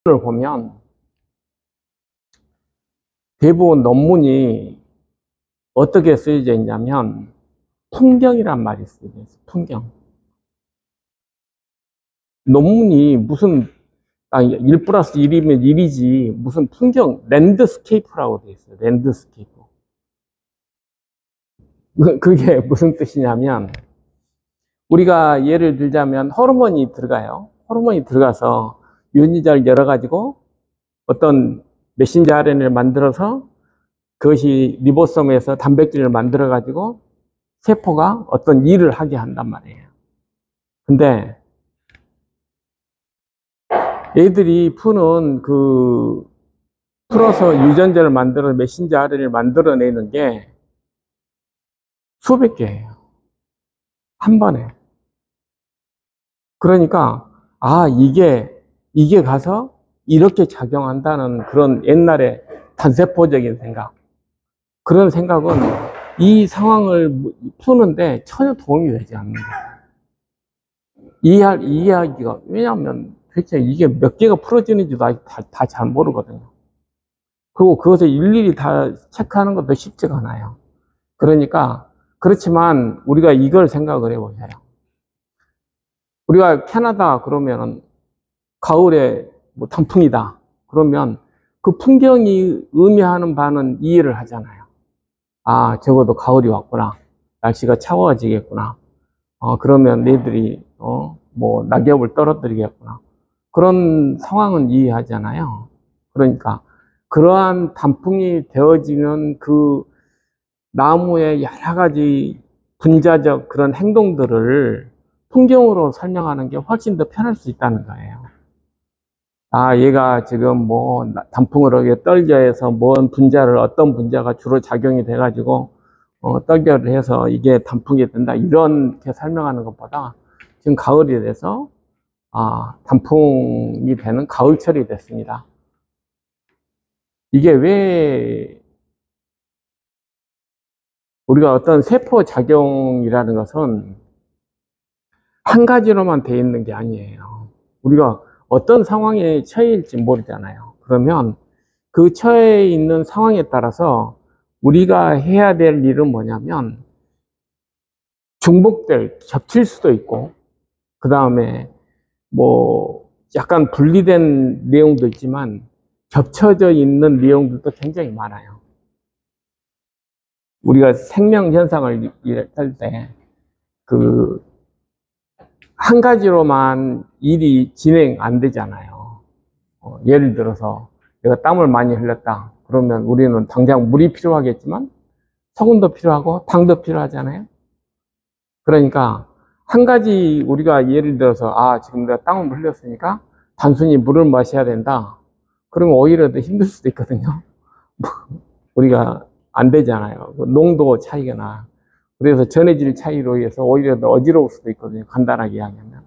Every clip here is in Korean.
를 보면 대부분 논문이 어떻게 쓰여져 있냐면 풍경이란 말이 쓰여져 있어요. 풍경. 논문이 무슨 1 플러스 1이면 1이지 무슨 풍경, 랜드스케이프라고 되어 있어요. 랜드스케이프. 그게 무슨 뜻이냐면 우리가 예를 들자면 호르몬이 들어가요. 호르몬이 들어가서 유전자를 열어가지고 어떤 메신저 RNA를 만들어서 그것이 리보솜에서 단백질을 만들어가지고 세포가 어떤 일을 하게 한단 말이에요. 근데 얘들이 풀어서 유전자를 만들어 메신저 RNA를 만들어내는 게 수백 개예요. 한 번에. 그러니까 이게 가서 이렇게 작용한다는 그런 옛날에 단세포적인 생각, 그런 생각은 이 상황을 푸는데 전혀 도움이 되지 않는다. 이해하기가, 왜냐하면 도대체 이게 몇 개가 풀어지는지도 아직 다 잘 모르거든요. 그리고 그것을 일일이 다 체크하는 것도 쉽지가 않아요. 그러니까, 그렇지만 우리가 이걸 생각을 해보세요. 우리가 캐나다 그러면은 가을에 뭐 단풍이다. 그러면 그 풍경이 의미하는 바는 이해를 하잖아요. 적어도 가을이 왔구나. 날씨가 차가워지겠구나. 그러면 얘들이, 뭐, 낙엽을 떨어뜨리겠구나. 그런 상황은 이해하잖아요. 그러니까, 그러한 단풍이 되어지는 그 나무의 여러 가지 분자적 그런 행동들을 풍경으로 설명하는 게 훨씬 더 편할 수 있다는 거예요. 얘가 지금 뭐 단풍을 하게 떨겨해서 어떤 분자가 주로 작용이 돼가지고 떨겨를 해서 이게 단풍이 된다, 이렇게 설명하는 것보다 지금 가을이 돼서 단풍이 되는 가을철이 됐습니다. 이게 왜 우리가 어떤 세포 작용이라는 것은 한 가지로만 돼 있는 게 아니에요. 우리가 어떤 상황에 처해일지 모르잖아요. 그러면 그 처해 있는 상황에 따라서 우리가 해야 될 일은 뭐냐면 겹칠 수도 있고, 그 다음에 뭐 약간 분리된 내용도 있지만 겹쳐져 있는 내용들도 굉장히 많아요. 우리가 생명 현상을 할 때 한 가지로만 일이 진행 안 되잖아요. 예를 들어서 내가 땀을 많이 흘렸다. 그러면 우리는 당장 물이 필요하겠지만 소금도 필요하고 당도 필요하잖아요. 그러니까 한 가지 우리가 예를 들어서 지금 내가 땀을 흘렸으니까 단순히 물을 마셔야 된다. 그러면 오히려 더 힘들 수도 있거든요. 우리가 안 되잖아요. 농도 차이가 나. 그래서 전해질 차이로 인해서 오히려 더 어지러울 수도 있거든요. 간단하게 이야기하면.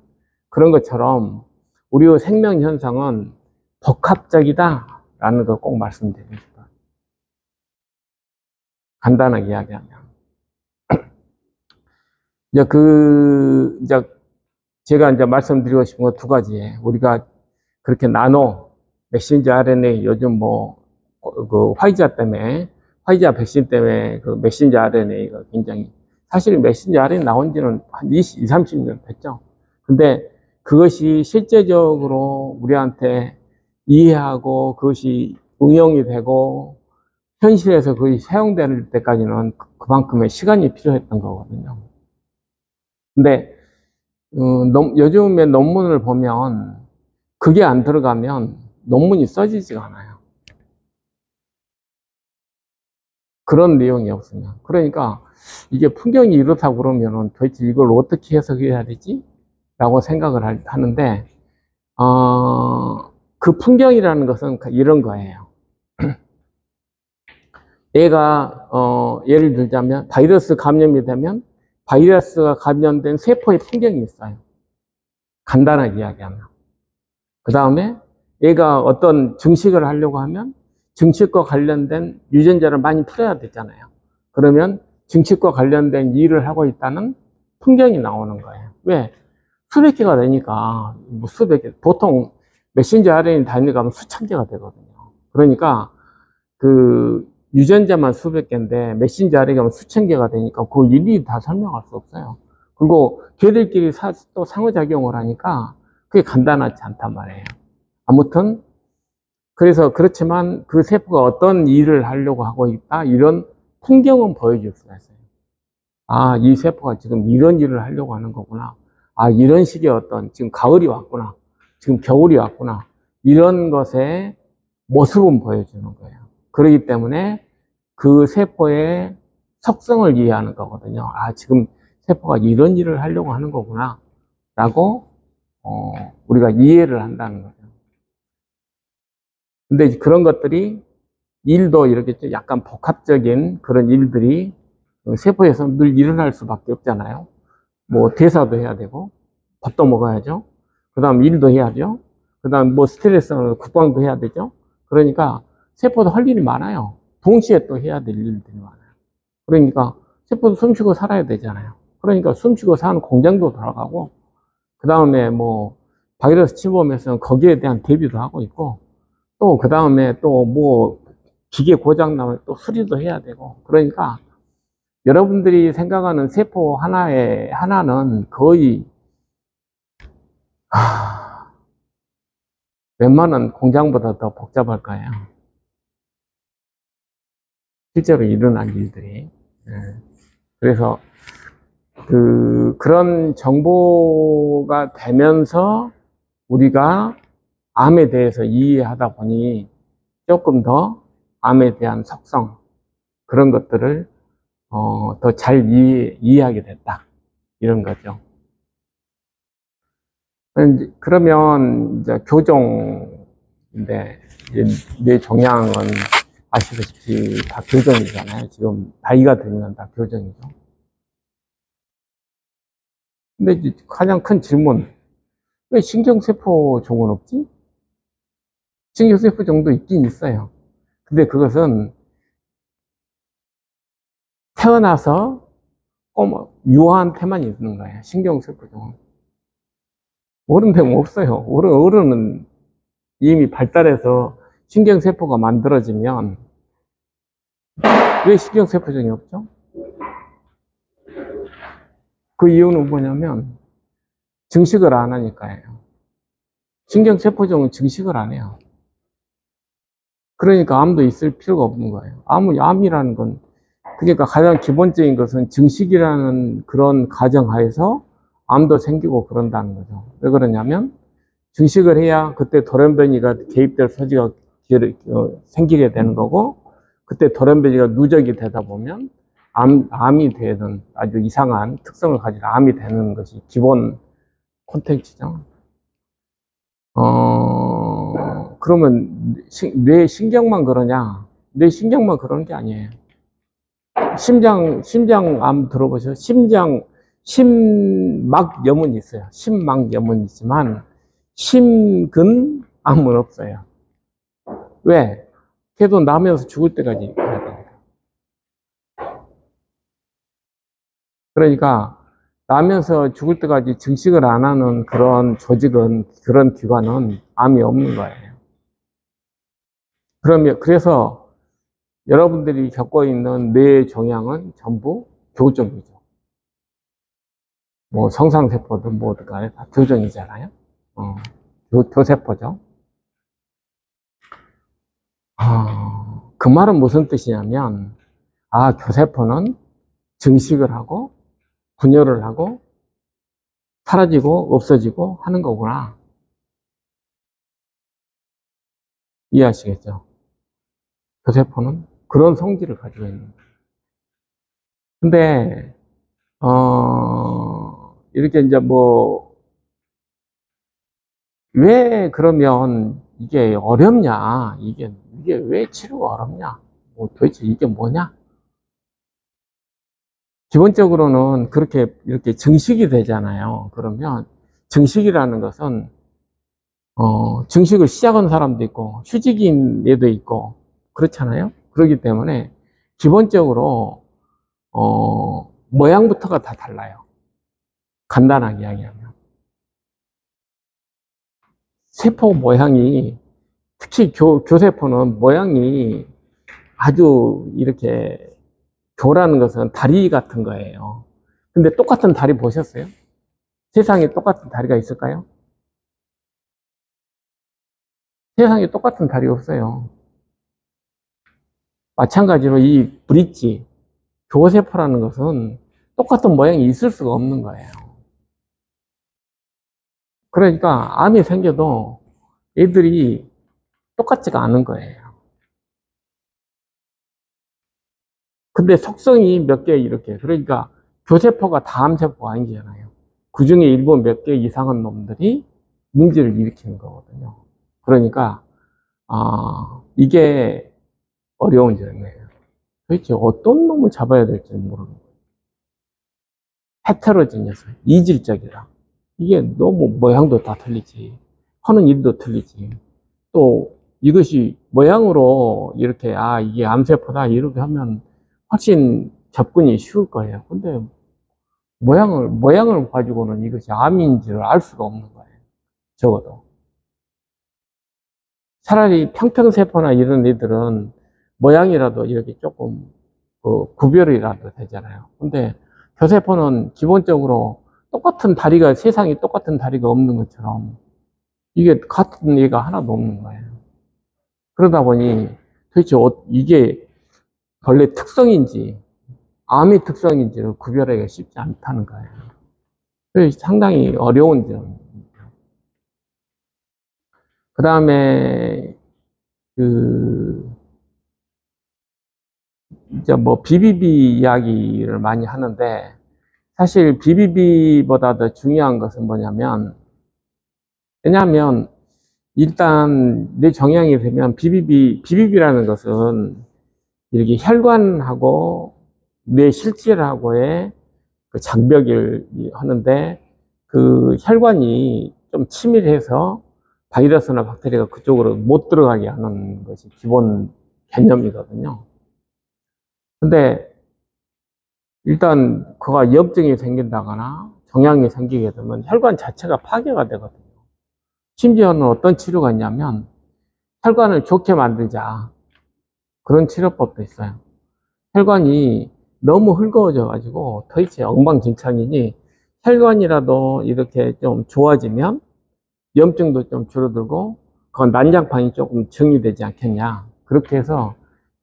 그런 것처럼 우리의 생명 현상은 복합적이다라는 걸 꼭 말씀드리고 싶어요. 간단하게 이야기하면. 제가 말씀드리고 싶은 거 두 가지예요. 우리가 그렇게 메신저 RNA 요즘 화이자 백신 때문에 그 메신저 RNA가 굉장히, 사실 메신저 RNA 나온 지는 한 20, 30년 됐죠. 근데 그것이 실제적으로 우리한테 이해하고 그것이 응용이 되고 현실에서 그것이 사용될 때까지는 그만큼의 시간이 필요했던 거거든요. 근데 요즘에 논문을 보면 그게 안 들어가면 논문이 써지지가 않아요. 그런 내용이 없으면. 그러니까 이게 풍경이 이렇다고 그러면은 도대체 이걸 어떻게 해석해야 되지? 라고 생각을 하는데, 그 풍경이라는 것은 이런 거예요. 얘가, 예를 들자면 바이러스 감염이 되면 바이러스가 감염된 세포의 풍경이 있어요. 간단하게 이야기하면. 그 다음에 얘가 어떤 증식을 하려고 하면 증식과 관련된 유전자를 많이 풀어야 되잖아요. 그러면 증식과 관련된 일을 하고 있다는 풍경이 나오는 거예요. 왜? 수백 개가 되니까, 보통 메신저 RNA 단위가 하면 수천 개가 되거든요. 그러니까 그 유전자만 수백 개인데 메신저 RNA가 하면 수천 개가 되니까 그걸 일일이 다 설명할 수 없어요. 그리고 걔들끼리 또 상호작용을 하니까 그게 간단하지 않단 말이에요. 아무튼 그래서 그렇지만 그 세포가 어떤 일을 하려고 하고 있다 이런 풍경은 보여줄 수가 있어요. 아, 이 세포가 지금 이런 일을 하려고 하는 거구나. 아, 이런 식의 어떤 지금 가을이 왔구나. 지금 겨울이 왔구나. 이런 것의 모습은 보여주는 거예요. 그렇기 때문에 그 세포의 속성을 이해하는 거거든요. 아, 지금 세포가 이런 일을 하려고 하는 거구나. 라고 우리가 이해를 한다는 거죠. 근데 그런 것들이 일도 이렇게 약간 복합적인 그런 일들이 세포에서 늘 일어날 수밖에 없잖아요. 뭐 대사도 해야 되고 밥도 먹어야죠. 그 다음 일도 해야죠. 그 다음 뭐 스트레스 국방도 해야 되죠. 그러니까 세포도 할 일이 많아요. 동시에 또 해야 될 일들이 많아요. 그러니까 세포도 숨쉬고 살아야 되잖아요. 그러니까 숨쉬고 사는 공장도 돌아가고 그 다음에 뭐 바이러스 침범해서 거기에 대한 대비도 하고 있고 또 그 다음에 또 뭐 기계 고장 나면 또 수리도 해야 되고 그러니까 여러분들이 생각하는 세포 하나는 거의 웬만한 공장보다 더 복잡할 거예요. 실제로 일어난 일들이. 그래서 그런 정보가 되면서 우리가 암에 대해서 이해하다 보니 조금 더 암에 대한 속성 그런 것들을 더 잘 이해하게 됐다 이런 거죠. 그러면 이제 교종인데 뇌 종양은 아시다시피 다 교정이잖아요. 지금 나이가 들면 다 교정이죠. 근데 가장 큰 질문, 왜 신경세포 종은 없지? 신경세포 종도 있긴 있어요. 근데 그것은 태어나서 유아한테만 있는 거예요. 신경세포 종은. 어른들은 없어요. 어른은 이미 발달해서 신경세포가 만들어지면 왜 신경세포종이 없죠? 그 이유는 뭐냐면 증식을 안 하니까요. 신경세포종은 증식을 안 해요. 그러니까 암도 있을 필요가 없는 거예요. 암이라는 건 그러니까 가장 기본적인 것은 증식이라는 그런 가정하에서 암도 생기고 그런다는 거죠. 왜 그러냐면 증식을 해야 그때 돌연변이가 개입될 소지가 생기게 되는 거고 그때 돌연변이가 누적이 되다 보면 암이 되는 아주 이상한 특성을 가진 암이 되는 것이 기본 콘텐츠죠. 그러면 뇌 신경만 그러냐? 뇌 신경만 그러는 게 아니에요. 심장암 들어보셔? 심막염은 있어요. 심막염은 있지만 심근암은 없어요. 왜? 걔도 나면서 죽을 때까지 가야 되니까. 그러니까 나면서 죽을 때까지 증식을 안 하는 그런 조직은, 그런 기관은 암이 없는 거예요. 그래서 여러분들이 겪고 있는 뇌 종양은 전부 교정이죠. 뭐 성상세포든 뭐든 간에 다 교정이잖아요. 교세포죠. 그 말은 무슨 뜻이냐면, 교세포는 증식을 하고, 분열을 하고, 사라지고, 없어지고 하는 거구나. 이해하시겠죠? 교세포는 그런 성질을 가지고 있는 거예요. 근데, 이렇게 이제 왜 그러면 이게 어렵냐? 이게 왜 치료가 어렵냐? 도대체 이게 뭐냐? 기본적으로는 이렇게 증식이 되잖아요. 그러면 증식이라는 것은, 증식을 시작한 사람도 있고, 휴직인 애도 있고, 그렇잖아요. 그렇기 때문에 기본적으로, 모양부터가 다 달라요. 간단하게 이야기하면. 세포 모양이, 특히 교세포는 모양이 아주 이렇게, 교라는 것은 다리 같은 거예요. 근데 똑같은 다리 보셨어요? 세상에 똑같은 다리가 있을까요? 세상에 똑같은 다리가 없어요. 마찬가지로 이 브릿지, 교세포라는 것은 똑같은 모양이 있을 수가 없는 거예요. 그러니까 암이 생겨도 애들이 똑같지가 않은 거예요. 근데 속성이 몇 개 이렇게, 그러니까 교세포가 다 암세포가 아니잖아요. 그 중에 일부 몇 개 이상한 놈들이 문제를 일으키는 거거든요. 그러니까 이게 어려운 점이에요. 도대체 어떤 놈을 잡아야 될지 모르는 거예요. 헤테로지니어스, 이질적이다. 이게 너무 모양도 다 틀리지, 하는 일도 틀리지, 또 이것이 모양으로 이렇게 이게 암세포다 이렇게 하면 훨씬 접근이 쉬울 거예요. 근데 모양을 가지고는 이것이 암인지를 알 수가 없는 거예요. 적어도. 차라리 평평세포나 이런 애들은 모양이라도 이렇게 조금 구별이라도 되잖아요. 근데 교세포는 기본적으로 똑같은 다리가, 세상에 똑같은 다리가 없는 것처럼 이게 같은 얘가 하나도 없는 거예요. 그러다 보니 도대체 이게 원래 특성인지 암의 특성인지를 구별하기가 쉽지 않다는 거예요. 그래서 상당히 어려운 점입니다. 그 다음에 이제 뭐 BBB 이야기를 많이 하는데, 사실 BBB보다 더 중요한 것은 뭐냐면, 왜냐하면 일단 뇌 종양이 되면 BBB라는 것은 이렇게 혈관하고 뇌 실질하고의 그 장벽을 하는데, 그 혈관이 좀 치밀해서 바이러스나 박테리아가 그쪽으로 못 들어가게 하는 것이 기본 개념이거든요. 근데 일단 그가 염증이 생긴다거나 종양이 생기게 되면 혈관 자체가 파괴가 되거든요. 심지어는 어떤 치료가 있냐면 혈관을 좋게 만들자, 그런 치료법도 있어요. 혈관이 너무 흙어져 가지고 도대체 엉망진창이니 혈관이라도 이렇게 좀 좋아지면 염증도 좀 줄어들고 그건 난장판이 조금 정리되지 않겠냐, 그렇게 해서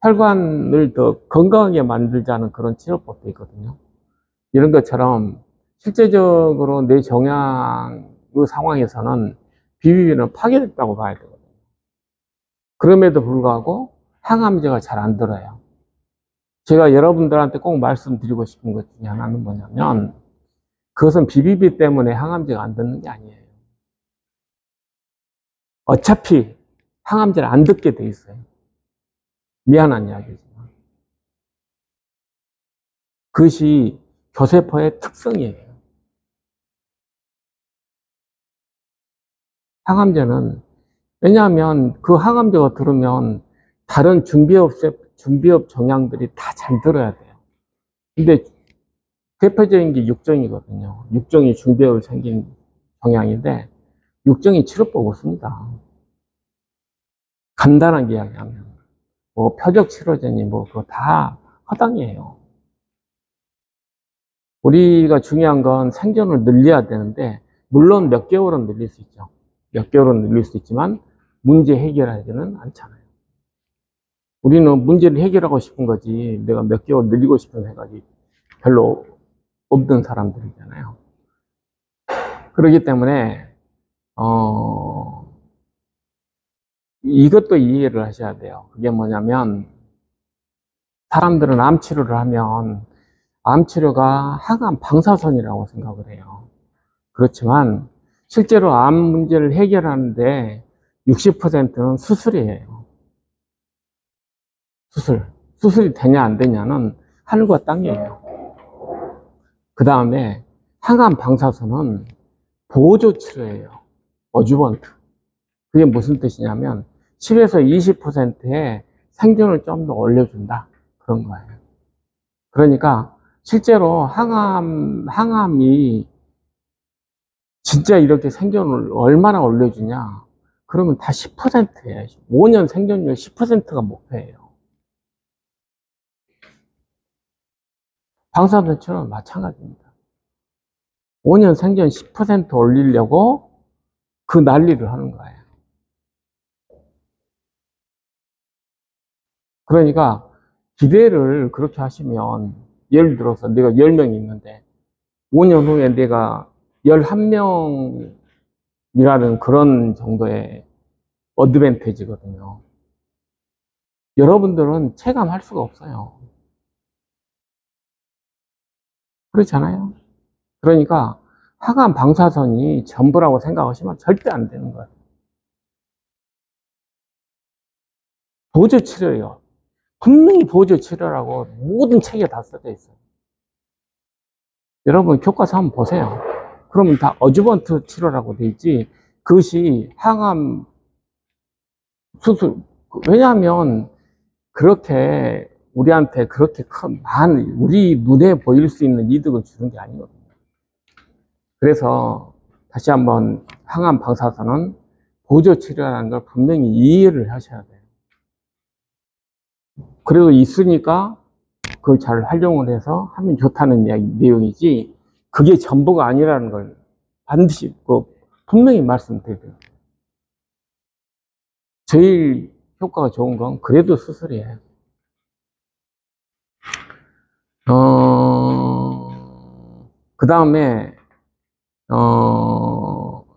혈관을 더 건강하게 만들자는 그런 치료법도 있거든요. 이런 것처럼 실제적으로 뇌 종양의 상황에서는 BBB는 파괴됐다고 봐야 되거든요. 그럼에도 불구하고 항암제가 잘 안 들어요. 제가 여러분들한테 꼭 말씀드리고 싶은 것 중에 하나는 뭐냐면, 그것은 BBB 때문에 항암제가 안 듣는 게 아니에요. 어차피 항암제를 안 듣게 돼 있어요. 미안한 이야기지만. 그것이 교세포의 특성이에요. 항암제는, 왜냐하면 그 항암제가 들으면 다른 중비업 종양들이 다 잘 들어야 돼요. 근데 대표적인 게 육종이거든요. 육종이 중비업이 생긴 종양인데, 육종이 치료법 없습니다. 간단하게 이야기하면. 뭐 표적 치료제니 뭐 그거 다 허당이에요. 우리가 중요한 건 생존을 늘려야 되는데, 물론 몇 개월은 늘릴 수 있죠. 몇 개월은 늘릴 수 있지만 문제 해결하지는 않잖아요. 우리는 문제를 해결하고 싶은 거지 내가 몇 개월 늘리고 싶은 생각이 별로 없는 사람들이잖아요. 그렇기 때문에 이것도 이해를 하셔야 돼요. 그게 뭐냐면, 사람들은 암 치료를 하면 암 치료가 항암 방사선이라고 생각을 해요. 그렇지만 실제로 암 문제를 해결하는데 60%는 수술이에요. 수술이 되냐 안 되냐는 하늘과 땅이에요. 그 다음에 항암 방사선은 보조 치료예요. 어주번트. 그게 무슨 뜻이냐면 10에서 20%의 생존을 좀 더 올려준다, 그런 거예요. 그러니까 실제로 항암이 진짜 이렇게 생존을 얼마나 올려주냐, 그러면 다 10%예요. 5년 생존율 10%가 목표예요. 방사선처럼 마찬가지입니다. 5년 생존 10% 올리려고 그 난리를 하는 거예요. 그러니까 기대를 그렇게 하시면, 예를 들어서 내가 10명이 있는데 5년 후에 내가 11명이라는 그런 정도의 어드밴티지거든요. 여러분들은 체감할 수가 없어요. 그렇잖아요. 그러니까 하간 방사선이 전부라고 생각하시면 절대 안 되는 거예요. 보조 치료예요. 분명히 보조 치료라고 모든 책에 다 써져 있어요. 여러분 교과서 한번 보세요. 그러면 다 어주번트 치료라고 돼 있지, 그것이 항암 수술, 왜냐하면 그렇게 우리한테 그렇게 많은, 우리 눈에 보일 수 있는 이득을 주는 게 아니거든요. 그래서 다시 한번 항암 방사선은 보조 치료라는 걸 분명히 이해를 하셔야 돼요. 그래도 있으니까 그걸 잘 활용을 해서 하면 좋다는 내용이지, 그게 전부가 아니라는 걸 반드시 분명히 말씀드려요. 제일 효과가 좋은 건 그래도 수술이에요. 그 다음에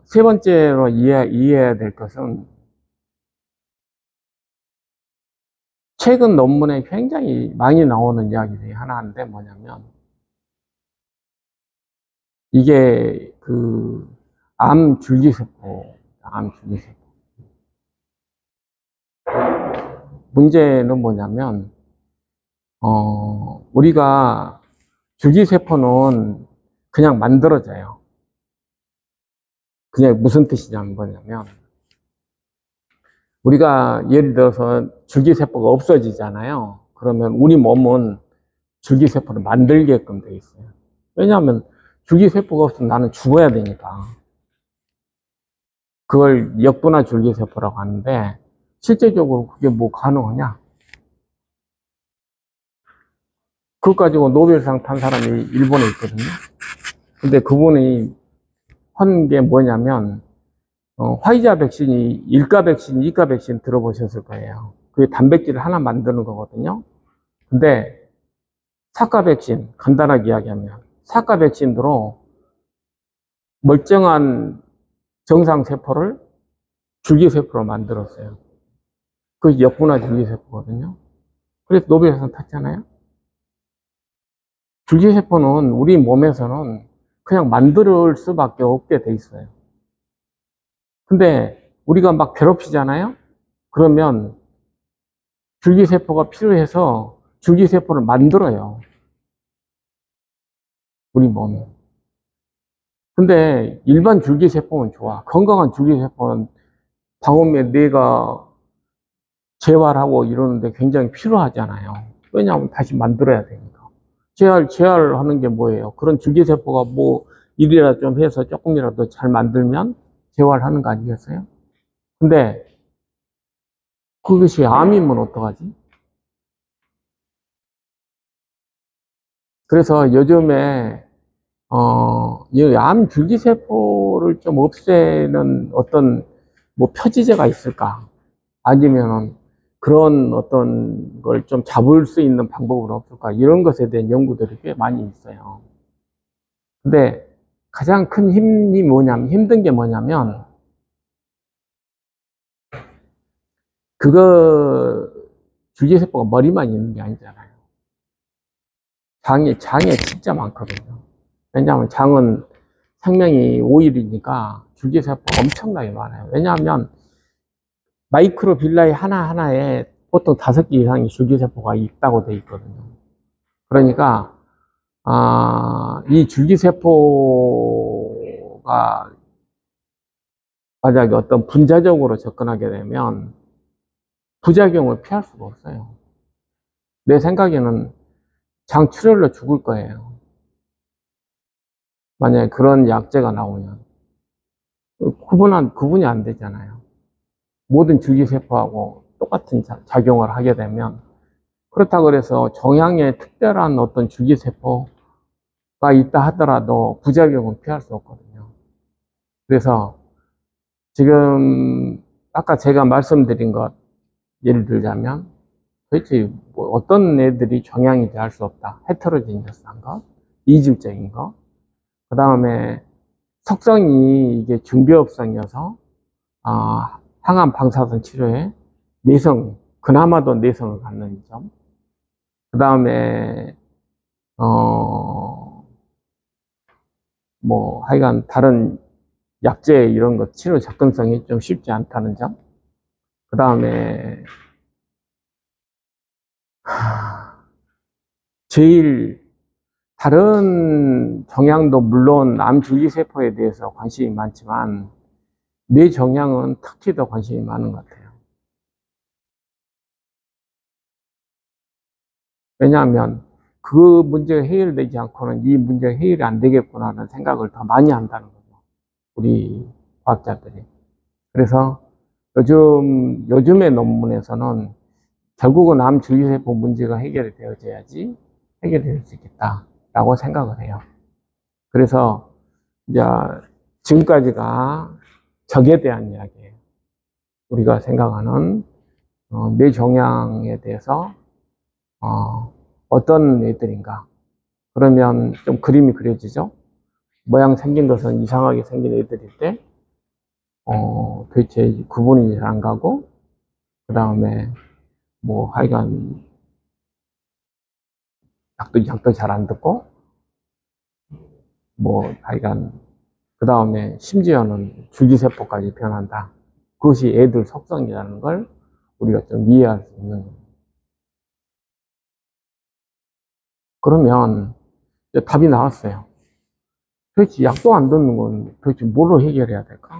세 번째로 이해해야 될 것은, 최근 논문에 굉장히 많이 나오는 이야기 중에 하나인데 뭐냐면, 이게 암 줄기세포. 문제는 뭐냐면, 우리가 줄기세포는 그냥 만들어져요. 그냥 무슨 뜻이냐면 뭐냐면, 우리가 예를 들어서 줄기세포가 없어지잖아요. 그러면 우리 몸은 줄기세포를 만들게끔 돼 있어요. 왜냐하면 줄기세포가 없으면 나는 죽어야 되니까. 그걸 역분화 줄기세포라고 하는데, 실제적으로 그게 뭐 가능하냐? 그것 가지고 노벨상 탄 사람이 일본에 있거든요. 근데 그분이 한 게 뭐냐면, 화이자 백신이 1가 백신, 2가 백신 들어보셨을 거예요. 그게 단백질을 하나 만드는 거거든요. 근데 4가 백신, 간단하게 이야기하면 4가 백신으로 멀쩡한 정상세포를 줄기세포로 만들었어요. 그게 역분화 줄기세포거든요. 그래서 노벨상 탔잖아요. 줄기세포는 우리 몸에서는 그냥 만들 수밖에 없게 돼 있어요. 근데 우리가 막 괴롭히잖아요. 그러면 줄기세포가 필요해서 줄기세포를 만들어요, 우리 몸에. 근데 일반 줄기세포는 좋아. 건강한 줄기세포는 방음에 뇌가 재활하고 이러는데 굉장히 필요하잖아요. 왜냐하면 다시 만들어야 되니까. 재활하는 게 뭐예요? 그런 줄기세포가 뭐 일이라 좀 해서 조금이라도 잘 만들면 재활하는 거 아니겠어요? 근데 그것이 암이면 어떡하지? 그래서 요즘에 이 암 줄기세포를 좀 없애는 어떤 뭐 표지제가 있을까? 아니면은 그런 어떤 걸 좀 잡을 수 있는 방법은 없을까? 이런 것에 대한 연구들이 꽤 많이 있어요. 근데 가장 큰 힘든 게 뭐냐면, 그거 줄기세포가 머리만 있는 게 아니잖아요. 장에 진짜 많거든요. 왜냐하면 장은 생명이 5일이니까 줄기세포가 엄청나게 많아요. 왜냐하면 마이크로빌라이 하나하나에 보통 5개 이상의 줄기세포가 있다고 되어 있거든요. 그러니까 이 줄기세포가 만약에 어떤 분자적으로 접근하게 되면 부작용을 피할 수가 없어요. 내 생각에는 장출혈로 죽을 거예요, 만약에 그런 약제가 나오면. 구분이 안 되잖아요. 모든 줄기세포하고 똑같은 작용을 하게 되면, 그렇다고 그래서 종양에 특별한 어떤 줄기세포가 있다 하더라도 부작용은 피할 수 없거든요. 그래서 지금 아까 제가 말씀드린 것 예를 들자면, 도대체 뭐 어떤 애들이 종양이 될 수 없다. 헤테로지니어스한 거, 이질적인 거, 그 다음에 속성이 이게 중비업성이어서 항암 방사선 치료에 내성, 그나마도 내성을 갖는 점, 그 다음에 뭐 하여간 다른 약제 이런 것 치료 접근성이 좀 쉽지 않다는 점, 그 다음에 제일 다른 종양도 물론 암줄기세포에 대해서 관심이 많지만 뇌 종양은 특히 더 관심이 많은 것 같아요. 왜냐하면 그 문제가 해결되지 않고는 이 문제가 해결이 안 되겠구나라는 생각을 더 많이 한다는 거죠. 우리 과학자들이. 그래서 요즘의 논문에서는 결국은 암줄기세포 문제가 해결이 되어져야지 해결이 될 수 있겠다라고 생각을 해요. 그래서 이제 지금까지가 적에 대한 이야기예요. 우리가 생각하는 뇌종양에 대해서 어떤 애들인가. 그러면 좀 그림이 그려지죠. 모양 생긴 것은 이상하게 생긴 애들일 때 도대체 구분이 잘 안 가고, 그 다음에 뭐 하여간 약도 잘 안 듣고, 뭐 하여간 그 다음에 심지어는 줄기세포까지 변한다. 그것이 애들 속성이라는 걸 우리가 좀 이해할 수 있는 거예요. 그러면 이제 답이 나왔어요. 도대체 약도 안 듣는 건 도대체 뭘로 해결해야 될까?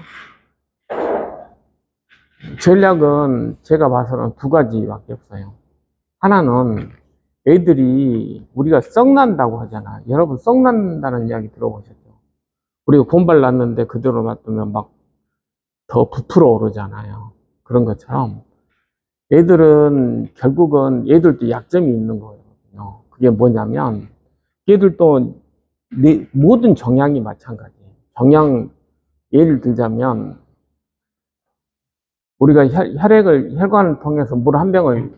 전략은 제가 봐서는 두 가지밖에 없어요. 하나는 애들이 우리가 썩난다고 하잖아. 여러분 썩난다는 이야기 들어보셨죠? 우리가 곰발 났는데 그대로 놔두면 막 더 부풀어 오르잖아요. 그런 것처럼 애들은 결국은 얘들도 약점이 있는 거거든요. 그게 뭐냐면 얘들도 모든 종양이 마찬가지예요. 종양 예를 들자면 우리가 혈관을 통해서 물 한 병을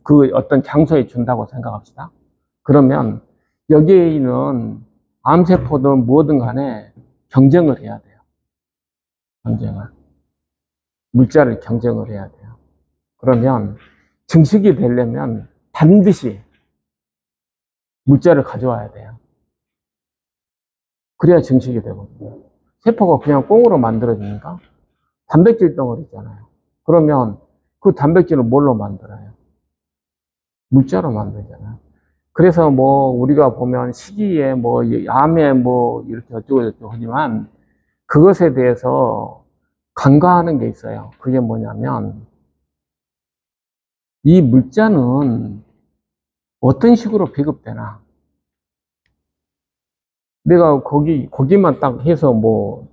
그 어떤 장소에 준다고 생각합시다. 그러면 여기에 있는 암세포든 뭐든 간에 경쟁을 해야 돼요. 경쟁을. 물자를 경쟁을 해야 돼요. 그러면 증식이 되려면 반드시 물자를 가져와야 돼요. 그래야 증식이 되거든요. 세포가 그냥 꽁으로 만들어지니까 단백질 덩어리잖아요. 그러면 그 단백질을 뭘로 만들어요? 물자로 만들잖아요. 그래서 뭐 우리가 보면 시기에 뭐 암에 뭐 이렇게 어쩌고저쩌고 하지만 그것에 대해서 간과하는 게 있어요. 그게 뭐냐면 이 물자는 어떤 식으로 배급되나? 내가 거기만 딱 해서 뭐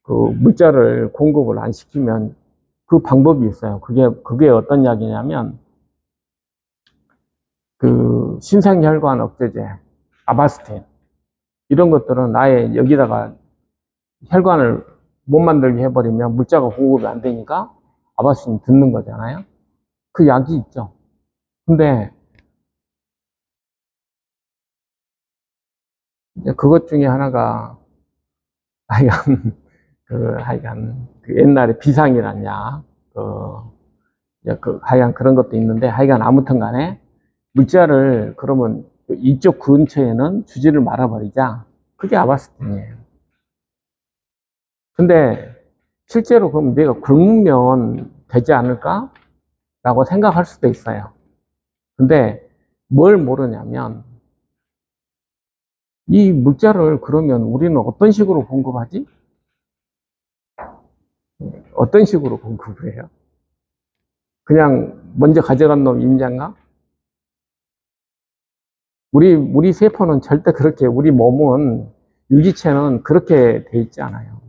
그 물자를 공급을 안 시키면 그 방법이 있어요. 그게 어떤 이야기냐면 그 신생혈관 억제제, 아바스틴 이런 것들은 아예 여기다가 혈관을 못 만들게 해버리면 물자가 공급이 안 되니까 아바스틴 듣는 거잖아요. 그 약이 있죠. 근데 그것 중에 하나가 하여간 그 옛날에 비상이란 약, 하여간 그런 것도 있는데 하여간 아무튼 간에 물자를 그러면 이쪽 근처에는 주지를 말아버리자. 그게 아바스틴이에요. 근데 실제로 그럼 내가 굶으면 되지 않을까? 라고 생각할 수도 있어요. 근데 뭘 모르냐면 이 물자를 그러면 우리는 어떤 식으로 공급하지? 어떤 식으로 공급을 해요? 그냥 먼저 가져간 놈 임자인가? 우리 세포는 절대 그렇게, 우리 몸은, 유기체는 그렇게 돼 있지 않아요.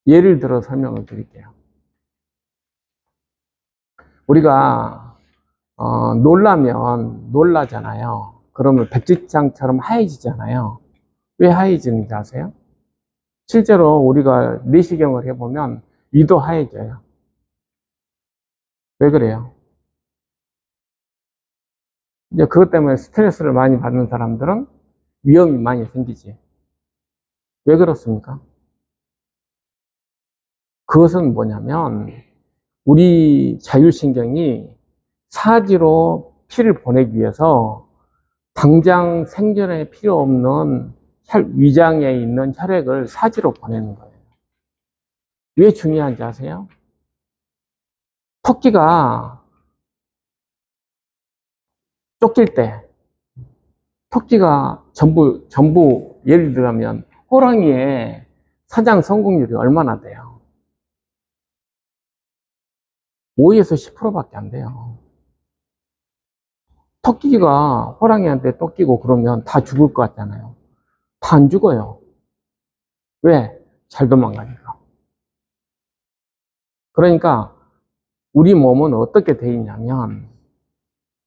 예를 들어 설명을 드릴게요. 우리가 놀라잖아요. 그러면 백지장처럼 하얘지잖아요. 왜 하얘지는지 아세요? 실제로 우리가 내시경을 해보면 위도 하얘져요. 왜 그래요? 이제 그것 때문에 스트레스를 많이 받는 사람들은 위험이 많이 생기지. 왜 그렇습니까? 그것은 뭐냐면 우리 자율신경이 사지로 피를 보내기 위해서 당장 생전에 필요 없는 위장에 있는 혈액을 사지로 보내는 거예요. 왜 중요한지 아세요? 토끼가 쫓길 때, 토끼가 전부 예를 들면 호랑이의 사냥 성공률이 얼마나 돼요? 5에서 10%밖에 안 돼요. 토끼가 호랑이한테 쫓기고 그러면 다 죽을 것 같잖아요. 다 안 죽어요. 왜? 잘 도망가니까. 그러니까 우리 몸은 어떻게 돼 있냐면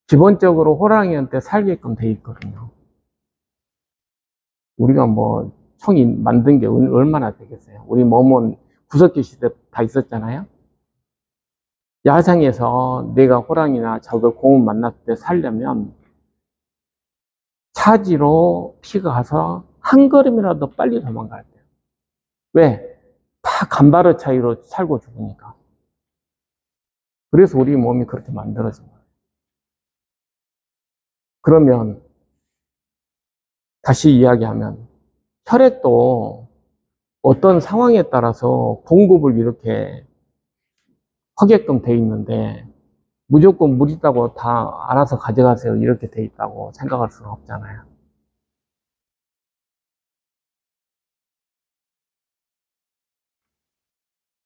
기본적으로 호랑이한테 살게끔 돼 있거든요. 우리가 뭐 총이 만든 게 얼마나 되겠어요. 우리 몸은 구석기 시대 다 있었잖아요. 야생에서 내가 호랑이나 적을 공을 만났을 때 살려면 차지로 피가 가서 한 걸음이라도 빨리 도망가야 돼요. 왜? 다 간바르 차이로 살고 죽으니까. 그래서 우리 몸이 그렇게 만들어진 거예요. 그러면 다시 이야기하면 혈액도 어떤 상황에 따라서 공급을 이렇게 하게끔 돼 있는데 무조건 물 있다고 다 알아서 가져가세요 이렇게 돼 있다고 생각할 수는 없잖아요.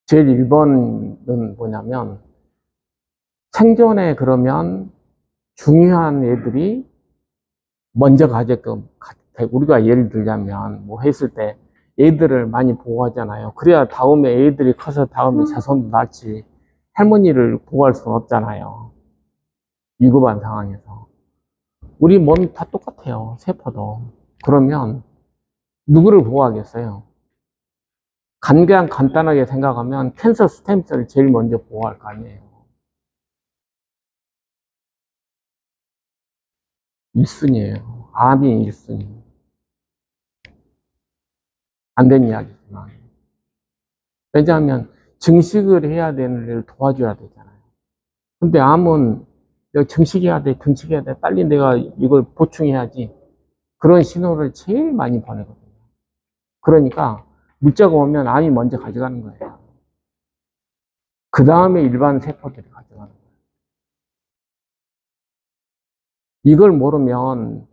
제일 1번은 뭐냐면 생존에 그러면 중요한 애들이 먼저 가게끔 우리가 예를 들자면 뭐 했을 때 애들을 많이 보호하잖아요. 그래야 다음에 애들이 커서 다음에 자손도 낳지 할머니를 보호할 수는 없잖아요. 위급한 상황에서. 우리 몸이 다 똑같아요. 세포도. 그러면 누구를 보호하겠어요? 그냥 간단하게 생각하면 캔서 스템셀을 제일 먼저 보호할 거 아니에요. 1순위예요. 암이 1순위. 안 된 이야기지만. 왜냐하면 증식을 해야 되는 일을 도와줘야 되잖아요. 근데 암은 내가 증식해야 돼, 증식해야 돼. 빨리 내가 이걸 보충해야지. 그런 신호를 제일 많이 보내거든요. 그러니까 물자가 오면 암이 먼저 가져가는 거예요. 그 다음에 일반 세포들이 가져가는 거예요. 이걸 모르면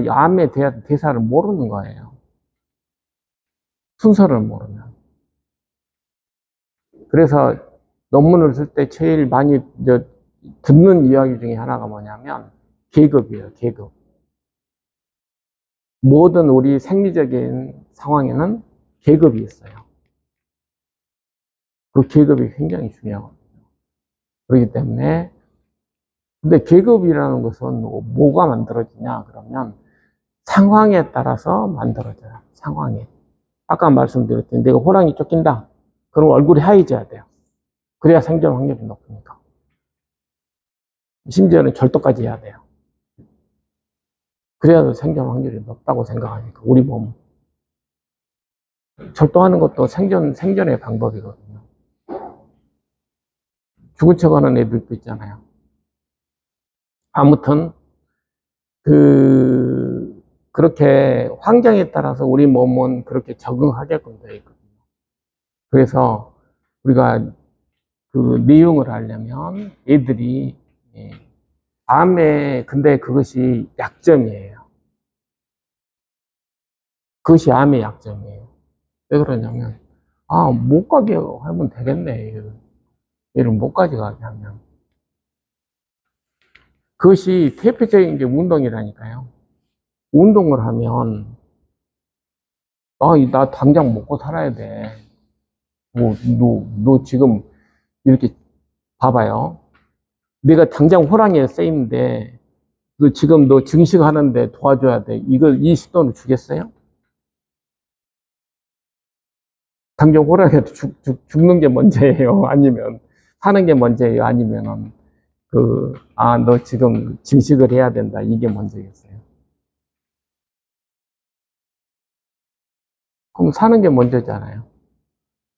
암에 대한 대사를 모르는 거예요. 순서를 모르면. 그래서 논문을 쓸 때 제일 많이 듣는 이야기 중에 하나가 뭐냐면 계급이에요, 계급. 모든 우리 생리적인 상황에는 계급이 있어요. 그 계급이 굉장히 중요하거든요. 그렇기 때문에 근데 계급이라는 것은 뭐가 만들어지냐 그러면 상황에 따라서 만들어져요. 상황에. 아까 말씀드렸더니 내가 호랑이 쫓긴다. 그럼 얼굴이 하얘져야 돼요. 그래야 생존 확률이 높으니까. 심지어는 절도까지 해야 돼요. 그래야 생존 확률이 높다고 생각하니까 우리 몸. 절도하는 것도 생존의 방법이거든요. 죽은 척 하는 애들도 있잖아요. 아무튼 그렇게 환경에 따라서 우리 몸은 그렇게 적응하게끔 되어 있거든요. 그래서 우리가 그 내용을 하려면 애들이 암에 근데 그것이 약점이에요. 그것이 암의 약점이에요. 왜 그러냐면 못 가게 하면 되겠네. 얘를 못 가져가게 하면 그것이 대표적인 게 운동이라니까요. 운동을 하면 나 당장 먹고 살아야 돼. 너 지금 이렇게 봐봐요. 내가 당장 호랑이에 쓰이는데 너 지금 너 증식하는데 도와줘야 돼. 이 시도는 주겠어요? 당장 호랑이한테 죽는 게 먼저예요? 아니면 사는 게 먼저예요? 아니면은 너 지금 증식을 해야 된다. 이게 먼저겠어요? 그럼 사는 게 먼저잖아요.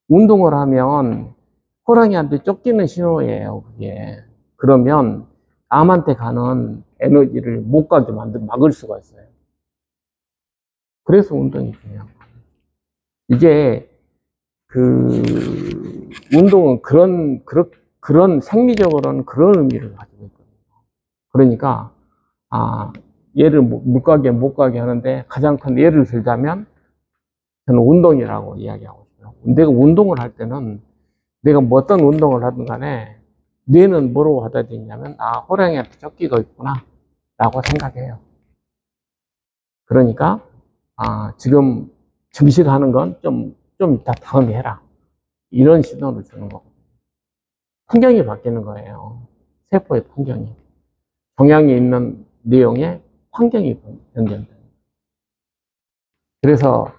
운동을 하면 호랑이한테 쫓기는 신호예요, 그게. 그러면 암한테 가는 에너지를 못 가게 막을 수가 있어요. 그래서 운동이 중요한 거예요. 이게, 운동은 그런 생리적으로는 그런 의미를 가지고 있거든요. 그러니까, 얘를 물가게 못 가게 하는데 가장 큰 예를 들자면 저는 운동이라고 이야기하고 싶어요. 내가 운동을 할 때는 내가 뭐 어떤 운동을 하든 간에 뇌는 뭐로 받아들이냐면 호랑이한테 쫓기고 있구나 라고 생각해요. 그러니까 지금 증식하는 건 좀 이따 다음에 해라 이런 신호를 주는 거거든요. 풍경이 바뀌는 거예요. 세포의 풍경이. 종양이 있는 내용에 환경이 변경돼요. 그래서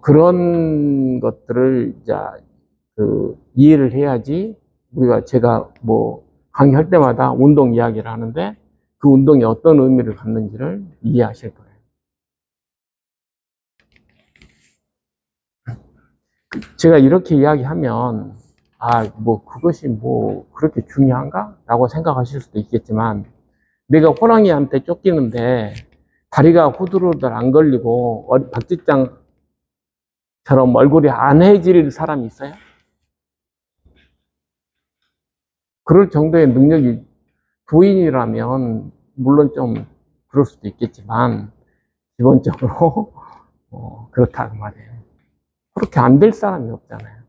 그런 것들을 이제 이해를 해야지 제가 뭐 강의할 때마다 운동 이야기를 하는데 그 운동이 어떤 의미를 갖는지를 이해하실 거예요. 제가 이렇게 이야기하면 뭐 그것이 뭐 그렇게 중요한가? 라고 생각하실 수도 있겠지만 내가 호랑이한테 쫓기는데 다리가 후들후들 안 걸리고 박쥐장처럼 얼굴이 안 해질 사람이 있어요? 그럴 정도의 능력이 도인이라면 물론 좀 그럴 수도 있겠지만 기본적으로 그렇다는 말이에요. 그렇게 안 될 사람이 없잖아요.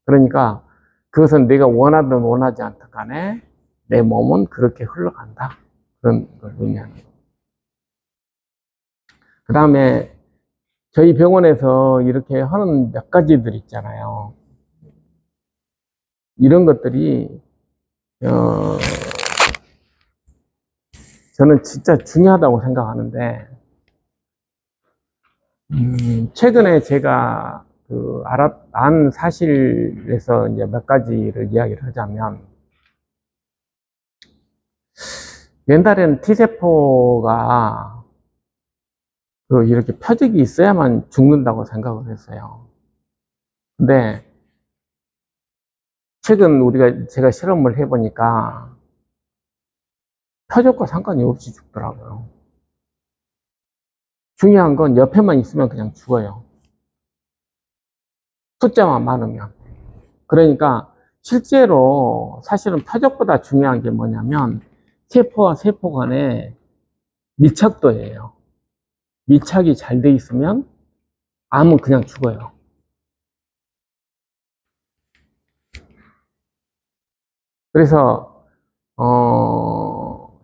그러니까 그것은 내가 원하든 원하지 않든 간에 내 몸은 그렇게 흘러간다. 그런 걸 의미하는 거예요. 그 다음에 저희 병원에서 이렇게 하는 몇 가지들 있잖아요. 이런 것들이 저는 진짜 중요하다고 생각하는데 최근에 제가 안 사실에서 이제 몇 가지를 이야기를 하자면 옛날에는 T세포가 이렇게 표적이 있어야만 죽는다고 생각을 했어요. 근데 최근 제가 실험을 해보니까 표적과 상관이 없이 죽더라고요. 중요한 건 옆에만 있으면 그냥 죽어요. 숫자만 많으면. 그러니까 실제로 사실은 표적보다 중요한 게 뭐냐면 세포와 세포 간의 밀착도예요. 밀착이 잘 돼 있으면 암은 그냥 죽어요. 그래서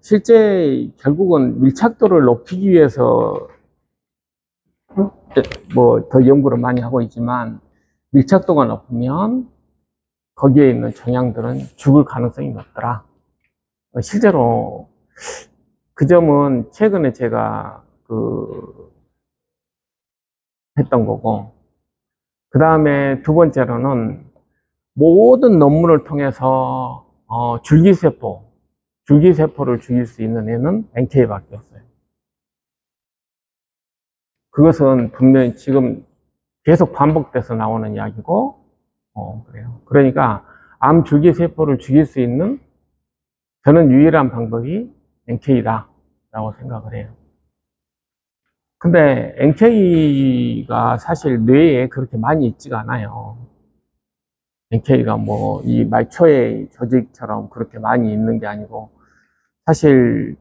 실제 결국은 밀착도를 높이기 위해서 뭐 더 연구를 많이 하고 있지만 밀착도가 높으면 거기에 있는 종양들은 죽을 가능성이 높더라. 실제로 그 점은 최근에 제가 했던 거고, 그 다음에 두 번째로는 모든 논문을 통해서 줄기세포를 죽일 수 있는 애는 NK밖에 없어요. 그것은 분명히 지금 계속 반복돼서 나오는 이야기고, 그래요. 그러니까 암 줄기세포를 죽일 수 있는 저는 유일한 방법이 NK다라고 생각을 해요. 근데 NK가 사실 뇌에 그렇게 많이 있지가 않아요. NK가 뭐 이 말초의 조직처럼 그렇게 많이 있는 게 아니고 사실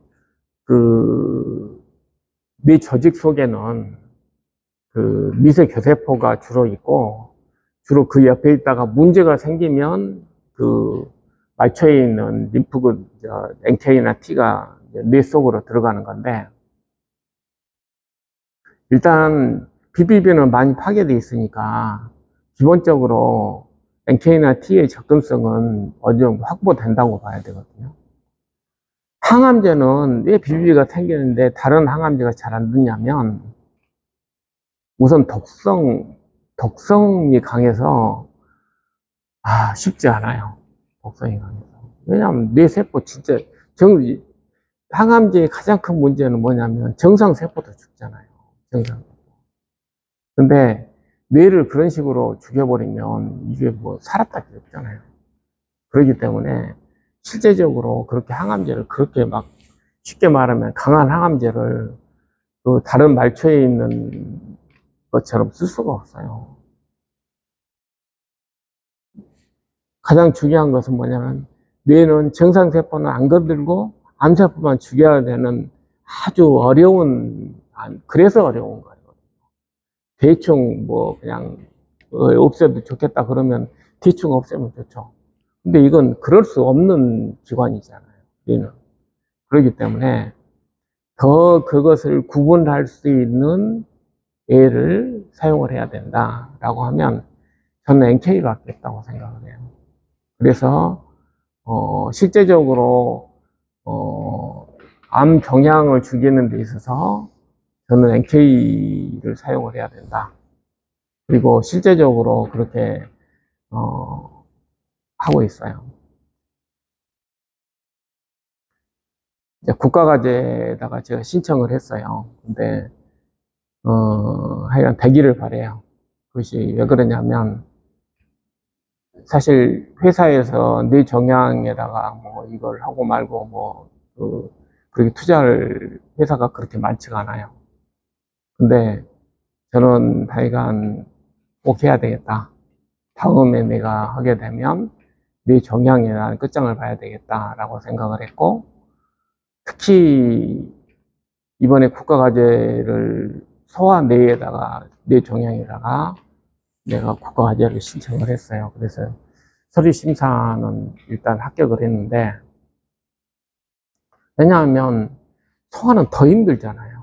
뇌 조직 속에는 미세교세포가 주로 있고 주로 그 옆에 있다가 문제가 생기면 말초에 있는 림프구 NK나 T가 뇌 속으로 들어가는 건데 일단 BBB는 많이 파괴되어 있으니까 기본적으로 NK나 T의 접근성은 어느 정도 확보된다고 봐야 되거든요. 항암제는 왜 비비비가 생기는데 다른 항암제가 잘 안 듣냐면, 우선 독성이 강해서, 쉽지 않아요. 독성이 강해서. 왜냐하면 뇌세포 진짜, 항암제의 가장 큰 문제는 뭐냐면 정상세포도 죽잖아요. 정상세포. 근데 뇌를 그런 식으로 죽여버리면 이게 뭐 살았다 게 없잖아요. 그렇기 때문에 실제적으로 그렇게 항암제를 그렇게 막 쉽게 말하면 강한 항암제를 그 다른 말초에 있는 것처럼 쓸 수가 없어요. 가장 중요한 것은 뭐냐면 뇌는 정상세포는 안 건들고 암세포만 죽여야 되는 아주 어려운, 그래서 어려운 거예요. 대충 뭐 그냥 없애도 좋겠다 그러면 대충 없애면 좋죠. 근데 이건 그럴 수 없는 기관이잖아요. 뇌는. 그렇기 때문에 더 그것을 구분할 수 있는 애를 사용을 해야 된다라고 하면 저는 NK가 낫겠다고 생각을 해요. 그래서 실제적으로 암 경향을 죽이는 데 있어서 저는 NK를 사용을 해야 된다. 그리고 실제적으로 그렇게 하고 있어요. 이제 국가과제에다가 제가 신청을 했어요. 근데 하여간 되기를 바래요. 그것이 왜 그러냐면 사실 회사에서 뇌 정향에다가 뭐 이걸 하고 말고 뭐 그렇게 투자할 회사가 그렇게 많지가 않아요. 근데 저는 하여간 꼭 해야 되겠다. 다음에 내가 하게 되면 뇌 정향이라는 끝장을 봐야 되겠다라고 생각을 했고, 특히 이번에 국가과제를 소아 뇌에다가 뇌 정향에다가 내가 국가과제를 신청을 했어요. 그래서 서류 심사는 일단 합격을 했는데, 왜냐하면 소아는 더 힘들잖아요.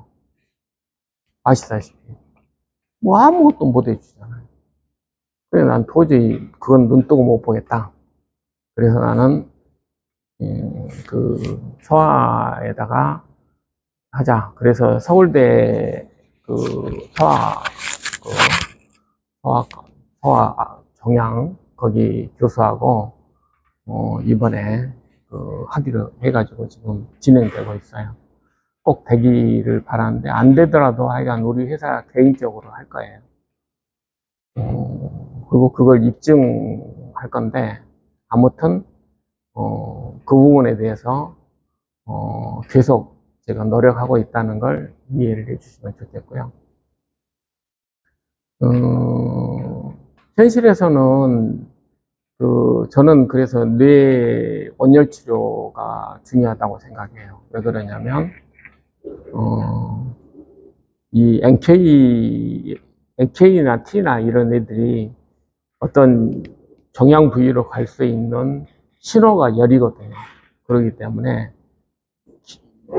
아시다시피 뭐 아무것도 못 해주잖아요. 그래서 난 도저히 그건 눈 뜨고 못 보겠다. 그래서 나는 그 소아에다가 하자. 그래서 서울대 그 소아 그 소아 정양 거기 교수하고 이번에 그 하기로 해가지고 지금 진행되고 있어요. 꼭 되기를 바라는데 안 되더라도 하여간 우리 회사 개인적으로 할 거예요. 그리고 그걸 입증할 건데 아무튼 그 부분에 대해서 계속 제가 노력하고 있다는 걸 이해를 해주시면 좋겠고요. 현실에서는 저는 그래서 뇌 온열 치료가 중요하다고 생각해요. 왜 그러냐면 이 NK나 T나 이런 애들이 어떤 종양 부위로 갈 수 있는 신호가 열이거든요. 그렇기 때문에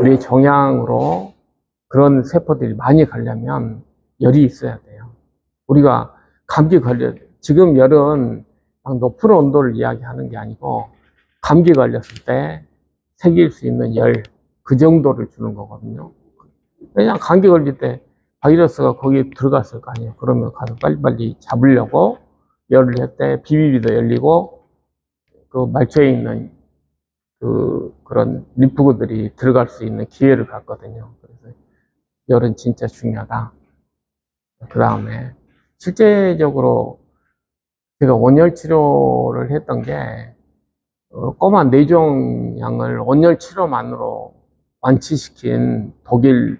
뇌 종양으로 그런 세포들이 많이 가려면 열이 있어야 돼요. 우리가 감기 지금 열은 막 높은 온도를 이야기하는 게 아니고 감기 걸렸을 때 생길 수 있는 열, 그 정도를 주는 거거든요. 왜냐하면 감기 걸릴 때 바이러스가 거기에 들어갔을 거 아니에요. 그러면 가서 빨리빨리 잡으려고 열을 할 때 비비비도 열리고 그 말초에 있는 그런 림프구들이 들어갈 수 있는 기회를 갖거든요. 그래서 열은 진짜 중요하다. 그 다음에 실제적으로 제가 온열 치료를 했던 게 꼬마 뇌종양을 온열 치료만으로 완치시킨 독일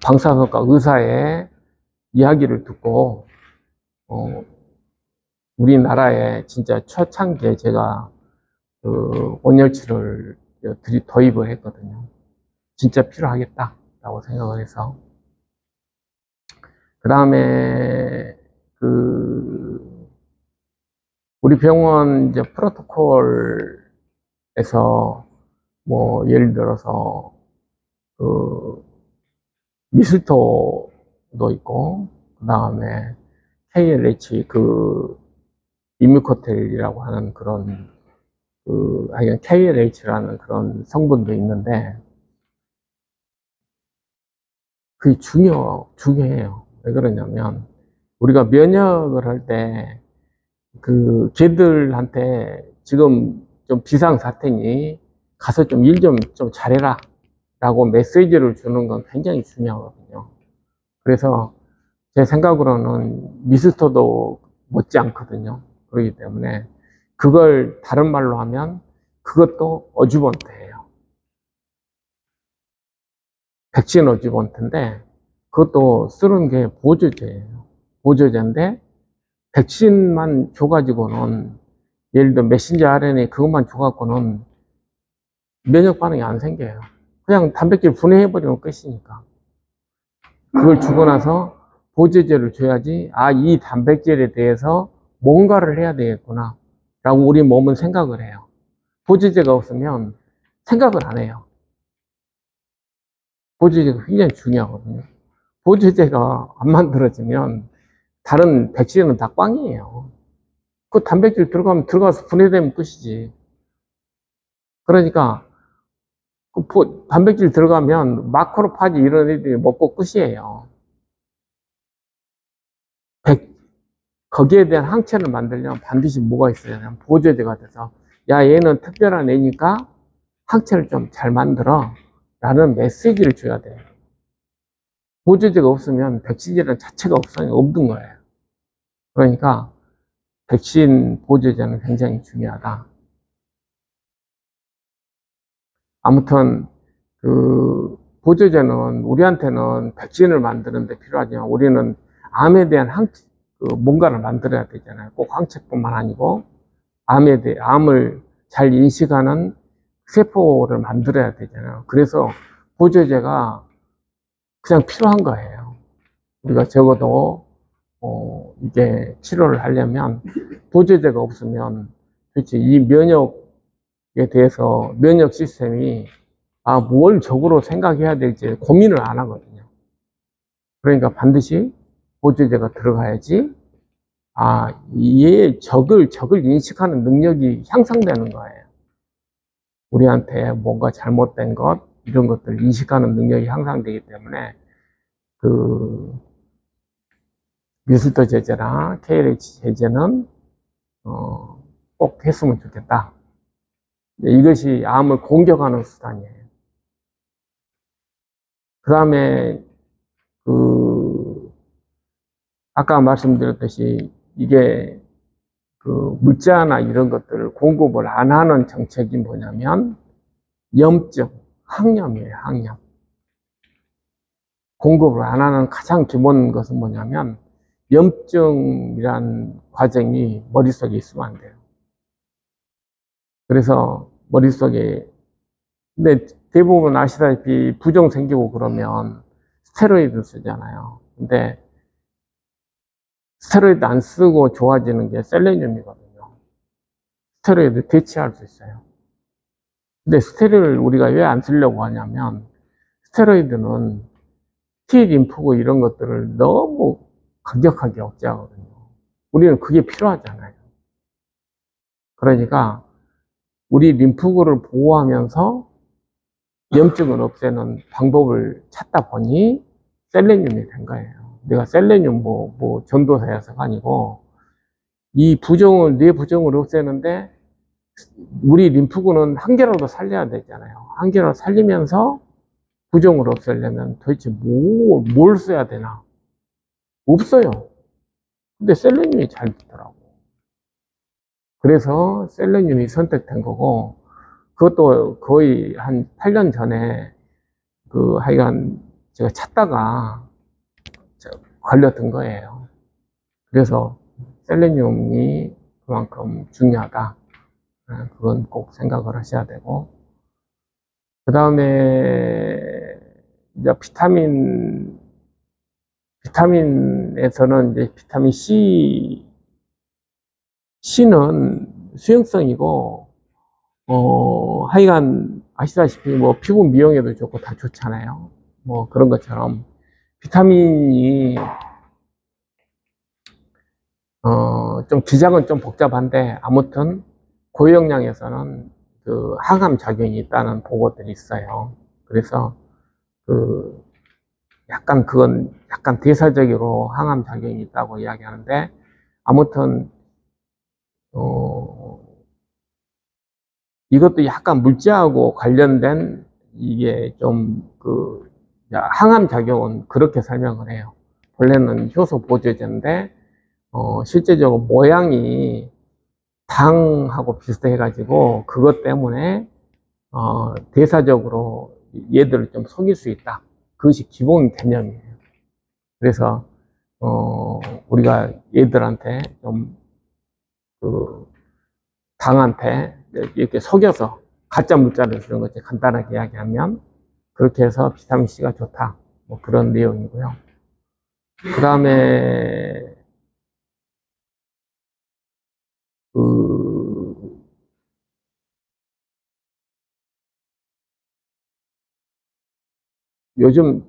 방사선과 의사의 이야기를 듣고 우리나라에 진짜 초창기에 제가 온열 치료를 도입을 했거든요. 진짜 필요하겠다라고 생각을 해서. 그 다음에 우리 병원 이제 프로토콜에서 뭐 예를 들어서 미술토도 있고, 그 다음에 KLH 이뮤코텔이라고 하는 그런 KLH라는 그런 성분도 있는데 그게 중요해요. 왜 그러냐면 우리가 면역을 할 때 걔들한테 지금 좀 비상사태니 가서 좀 일 좀 잘해라 라고 메시지를 주는 건 굉장히 중요하거든요. 그래서 제 생각으로는 미스터도 못지 않거든요. 그렇기 때문에 그걸 다른 말로 하면 그것도 어주번트예요. 백신 어주번트인데 그것도 쓰는 게 보조제예요. 보조제인데 백신만 줘가지고는 예를 들어 메신저 RNA 그것만 줘갖고는 면역 반응이 안 생겨요. 그냥 단백질 분해해버리면 끝이니까. 그걸 주고 나서 보조제를 줘야지 이 단백질에 대해서 뭔가를 해야 되겠구나 라고 우리 몸은 생각을 해요. 보조제가 없으면 생각을 안 해요. 보조제가 굉장히 중요하거든요. 보조제가 안 만들어지면 다른 백신은 다 꽝이에요. 그 단백질 들어가서 분해되면 끝이지. 그러니까 단백질 들어가면 마크로파지 이런 애들이 먹고 끝이에요. 거기에 대한 항체를 만들려면 반드시 뭐가 있어야 돼요? 보조제가 돼서 얘는 특별한 애니까 항체를 좀 잘 만들어 라는 메시지를 줘야 돼요. 보조제가 없으면 백신이라는 자체가 없는 거예요. 그러니까 백신 보조제는 굉장히 중요하다. 아무튼 보조제는 우리한테는 백신을 만드는데 필요하지만 우리는 암에 대한 뭔가를 만들어야 되잖아요. 꼭 항체뿐만 아니고 암을 잘 인식하는 세포를 만들어야 되잖아요. 그래서 보조제가 그냥 필요한 거예요. 우리가 적어도 이게 치료를 하려면 보조제가 없으면 도대체 이 면역에 대해서 면역 시스템이 뭘 적으로 생각해야 될지 고민을 안 하거든요. 그러니까 반드시 보조제가 들어가야지 얘의 적을 인식하는 능력이 향상되는 거예요. 우리한테 뭔가 잘못된 것 이런 것들 인식하는 능력이 향상되기 때문에 미스터 제제나 KLH 제제는 꼭 했으면 좋겠다. 이것이 암을 공격하는 수단이에요. 그 다음에 아까 말씀드렸듯이 이게 물자나 이런 것들을 공급을 안 하는 정책이 뭐냐면 염증, 항염이에요. 항염. 공급을 안 하는 가장 기본 것은 뭐냐면 염증이란 과정이 머릿속에 있으면 안 돼요. 그래서 머릿속에 근데 대부분 아시다시피 부종 생기고 그러면 스테로이드 쓰잖아요. 근데 스테로이드 안 쓰고 좋아지는 게 셀레늄이거든요. 스테로이드 대체할 수 있어요. 근데 스테로이드를 우리가 왜 안 쓰려고 하냐면 스테로이드는 T림프구 이런 것들을 너무 강력하게 억제하거든요. 우리는 그게 필요하잖아요. 그러니까 우리 림프구를 보호하면서 염증을 없애는 방법을 찾다 보니 셀레늄이 된 거예요. 내가 셀레늄 전도사여서가 아니고 뇌 부종을 없애는데 우리 림프구는 한 개라도 살려야 되잖아요. 한 개라도 살리면서 부종을 없애려면 도대체 뭘 써야 되나? 없어요. 근데 셀레늄이 잘 되더라고. 그래서 셀레늄이 선택된 거고, 그것도 거의 한 8년 전에 하여간 제가 찾다가 걸려든 거예요. 그래서 셀레늄이 그만큼 중요하다. 그건 꼭 생각을 하셔야 되고, 그 다음에 이제 비타민에서는 이제 비타민 C는 수용성이고, 하여간 아시다시피 피부 미용에도 좋고 다 좋잖아요. 그런 것처럼 비타민이 좀 기작은 좀 복잡한데 아무튼 고용량에서는 그 항암 작용이 있다는 보고들이 있어요. 그래서 그 약간 그건 약간 대사적으로 항암 작용이 있다고 이야기하는데 아무튼 이것도 약간 물자하고 관련된 이게 좀 그 항암 작용은 그렇게 설명을 해요. 원래는 효소 보조제인데 실제적으로 모양이 당하고 비슷해가지고 그것 때문에 대사적으로 얘들을 좀 속일 수 있다. 그것이 기본 개념이에요. 그래서 우리가 얘들한테 좀 그 당한테 이렇게 속여서 가짜 문자를 주는 거지. 간단하게 이야기하면 그렇게 해서 비타민C가 좋다. 뭐 그런 내용이고요. 그 다음에 그 요즘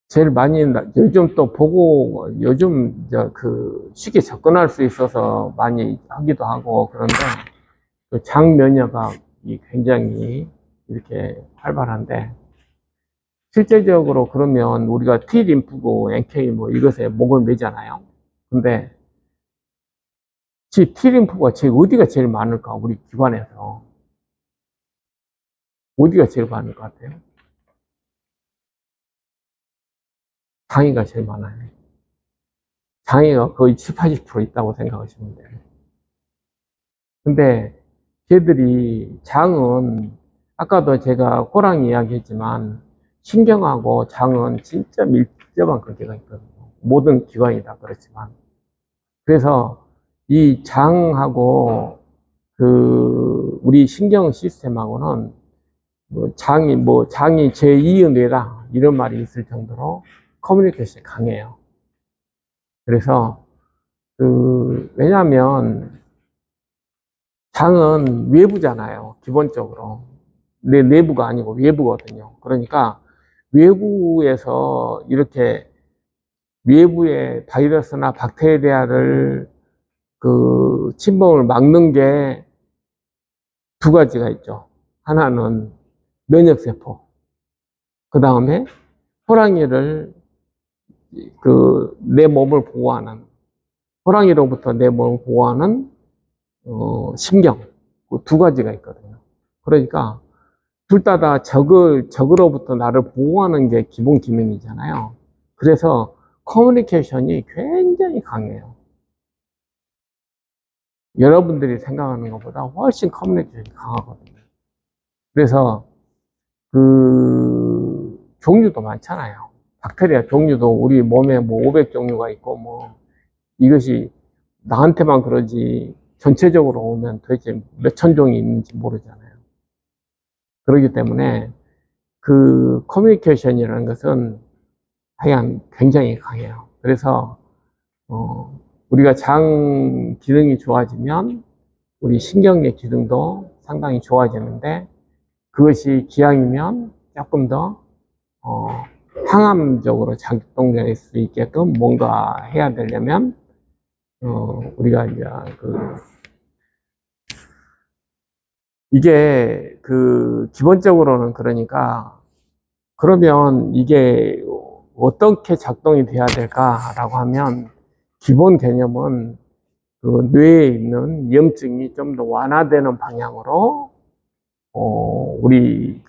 제일 많이 요즘 또 보고 요즘 쉽게 접근할 수 있어서 많이 하기도 하고 그런데 그 장면역학이 굉장히 이렇게 활발한데 실제적으로 그러면 우리가 T림프고 NK 뭐 이것에 목을 매잖아요. 근데 T림프가 어디가 제일 많을까? 우리 기관에서 어디가 제일 많을 것 같아요? 장애가 제일 많아요. 장애가 거의 7, 80% 있다고 생각하시면 돼요. 근데 걔들이 장은 아까도 제가 호랑이 이야기했지만 신경하고 장은 진짜 밀접한 관계가 있거든요. 모든 기관이 다 그렇지만. 그래서 이 장하고 우리 신경 시스템하고는 장이 제2의 뇌다 이런 말이 있을 정도로 커뮤니케이션이 강해요. 그래서 왜냐하면 장은 외부잖아요. 기본적으로. 내 내부가 아니고 외부거든요. 그러니까 외부에서 이렇게 외부의 바이러스나 박테리아를 침범을 막는 게 두 가지가 있죠. 하나는 면역세포. 그 다음에 호랑이를 내 몸을 보호하는 호랑이로부터 내 몸을 보호하는 신경. 그 두 가지가 있거든요. 그러니까 둘 다 적으로부터 나를 보호하는 게 기본 기능이잖아요. 그래서 커뮤니케이션이 굉장히 강해요. 여러분들이 생각하는 것보다 훨씬 커뮤니케이션이 강하거든요. 그래서 종류도 많잖아요. 박테리아 종류도 우리 몸에 뭐 500종류가 있고 뭐 이것이 나한테만 그러지 전체적으로 오면 도대체 몇천 종이 있는지 모르잖아요. 그렇기 때문에 커뮤니케이션이라는 것은 하여간 굉장히 강해요. 그래서 우리가 장 기능이 좋아지면 우리 신경의 기능도 상당히 좋아지는데 그것이 기왕이면 조금 더 항암적으로 작동될 수 있게끔 뭔가 해야 되려면 우리가 이제 이게 기본적으로는 그러니까 그러면 이게 어떻게 작동이 돼야 될까라고 하면 기본 개념은 뇌에 있는 위험증이 좀 더 완화되는 방향으로 우리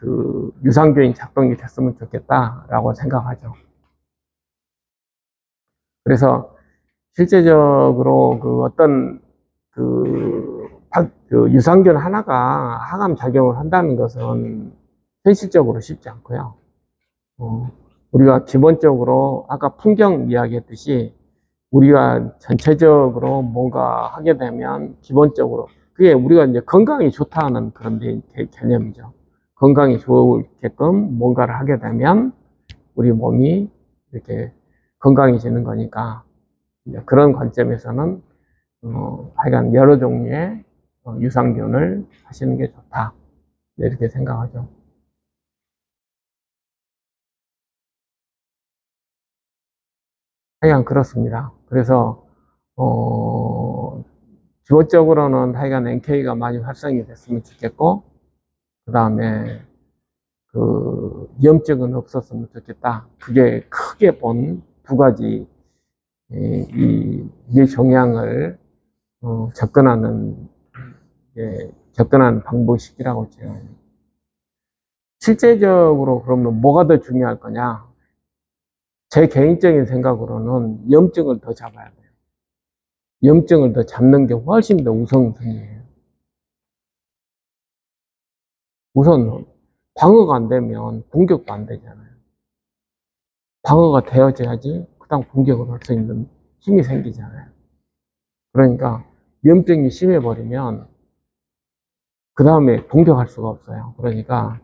유산균이 작동이 됐으면 좋겠다라고 생각하죠. 그래서 실제적으로 어떤 유산균 하나가 항암 작용을 한다는 것은 현실적으로 쉽지 않고요. 우리가 기본적으로 아까 풍경 이야기했듯이 우리가 전체적으로 뭔가 하게 되면 기본적으로 그게 우리가 이제 건강이 좋다는 그런 개념이죠. 건강이 좋게끔 뭔가를 하게 되면 우리 몸이 이렇게 건강해지는 거니까 그런 관점에서는 하여간 여러 종류의 유산균을 하시는 게 좋다 이렇게 생각하죠. 하여간 그렇습니다. 그래서, 기본적으로는 하여간 NK가 많이 활성이 됐으면 좋겠고, 그 다음에, 위험증은 없었으면 좋겠다. 그게 크게 본 두 가지, 이 종양을, 접근하는 방법식이라고 제가. 실제적으로 그러면 뭐가 더 중요할 거냐? 제 개인적인 생각으로는 염증을 더 잡아야 돼요. 염증을 더 잡는 게 훨씬 더 우선순위예요. 우선 방어가 안 되면 공격도 안 되잖아요. 방어가 되어져야지 그 다음 공격을 할 수 있는 힘이 생기잖아요. 그러니까 염증이 심해버리면 그 다음에 공격할 수가 없어요. 그러니까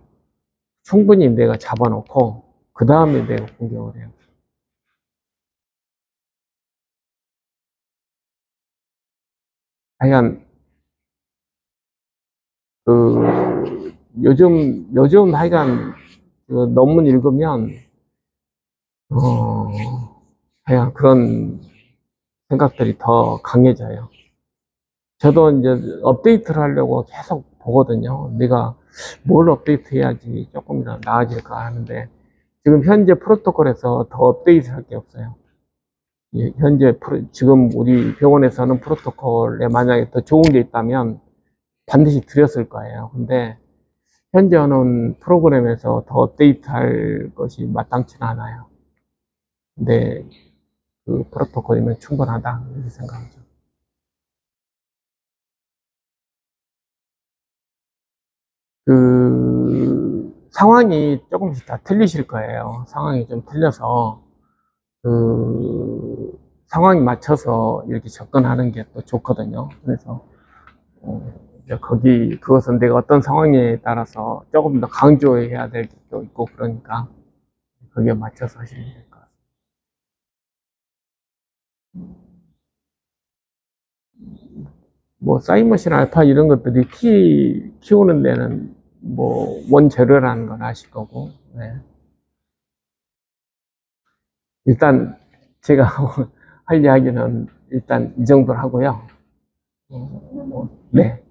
충분히 내가 잡아놓고 그 다음에 내가 공격을 해요. 하여간 요즘 하여간 논문 읽으면 하여간 그런 생각들이 더 강해져요. 저도 이제 업데이트를 하려고 계속 보거든요. 내가 뭘 업데이트 해야지 조금이라도 나아질까 하는데 지금 현재 프로토콜에서 더 업데이트 할 게 없어요. 현재 지금 우리 병원에서는 프로토콜에 만약에 더 좋은 게 있다면 반드시 드렸을 거예요. 근데 현재 하는 프로그램에서 더 업데이트 할 것이 마땅치는 않아요. 근데 그 프로토콜이면 충분하다 이렇게 생각하죠. 상황이 조금씩 다 틀리실 거예요. 상황이 좀 틀려서 상황에 맞춰서 이렇게 접근하는 게 또 좋거든요. 그래서 이제 그것은 내가 어떤 상황에 따라서 조금 더 강조해야 될 것도 있고 그러니까 거기에 맞춰서 하시면 될 것 같아요. 뭐 사이머신 알파 이런 것들이 키우는 데는 뭐 원재료라는 건 아실 거고, 네. 일단 제가 할 이야기는 일단 이 정도로 하고요. 네.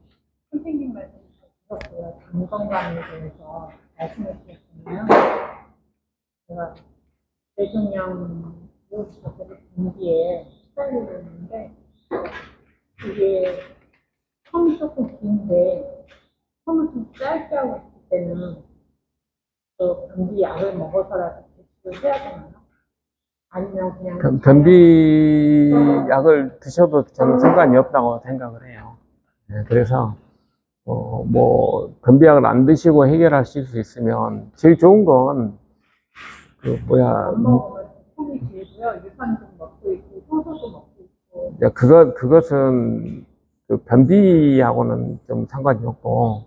선생님 말씀 잘 들었고요. 장 건강에 대해서 말씀해 주셨잖아요. 제가 뇌종양 자체를 분기에 시달리고 있는데 이게 처음이 조금 긴데 처음을 좀 짧게 하고 있을 때는 또 변비 약을 먹어서라도 대치를 해야 되나요? 아니면 그냥 변비 약을 드셔도 저는 상관이 없다고 생각을 해요. 네, 그래서 뭐 변비약을 안 드시고 해결하실 수 있으면 제일 좋은 건 안 먹으면 통이 길고요. 유산균 먹고 있고 효소도 먹고 있고. 그것은 변비하고는 좀 상관이 없고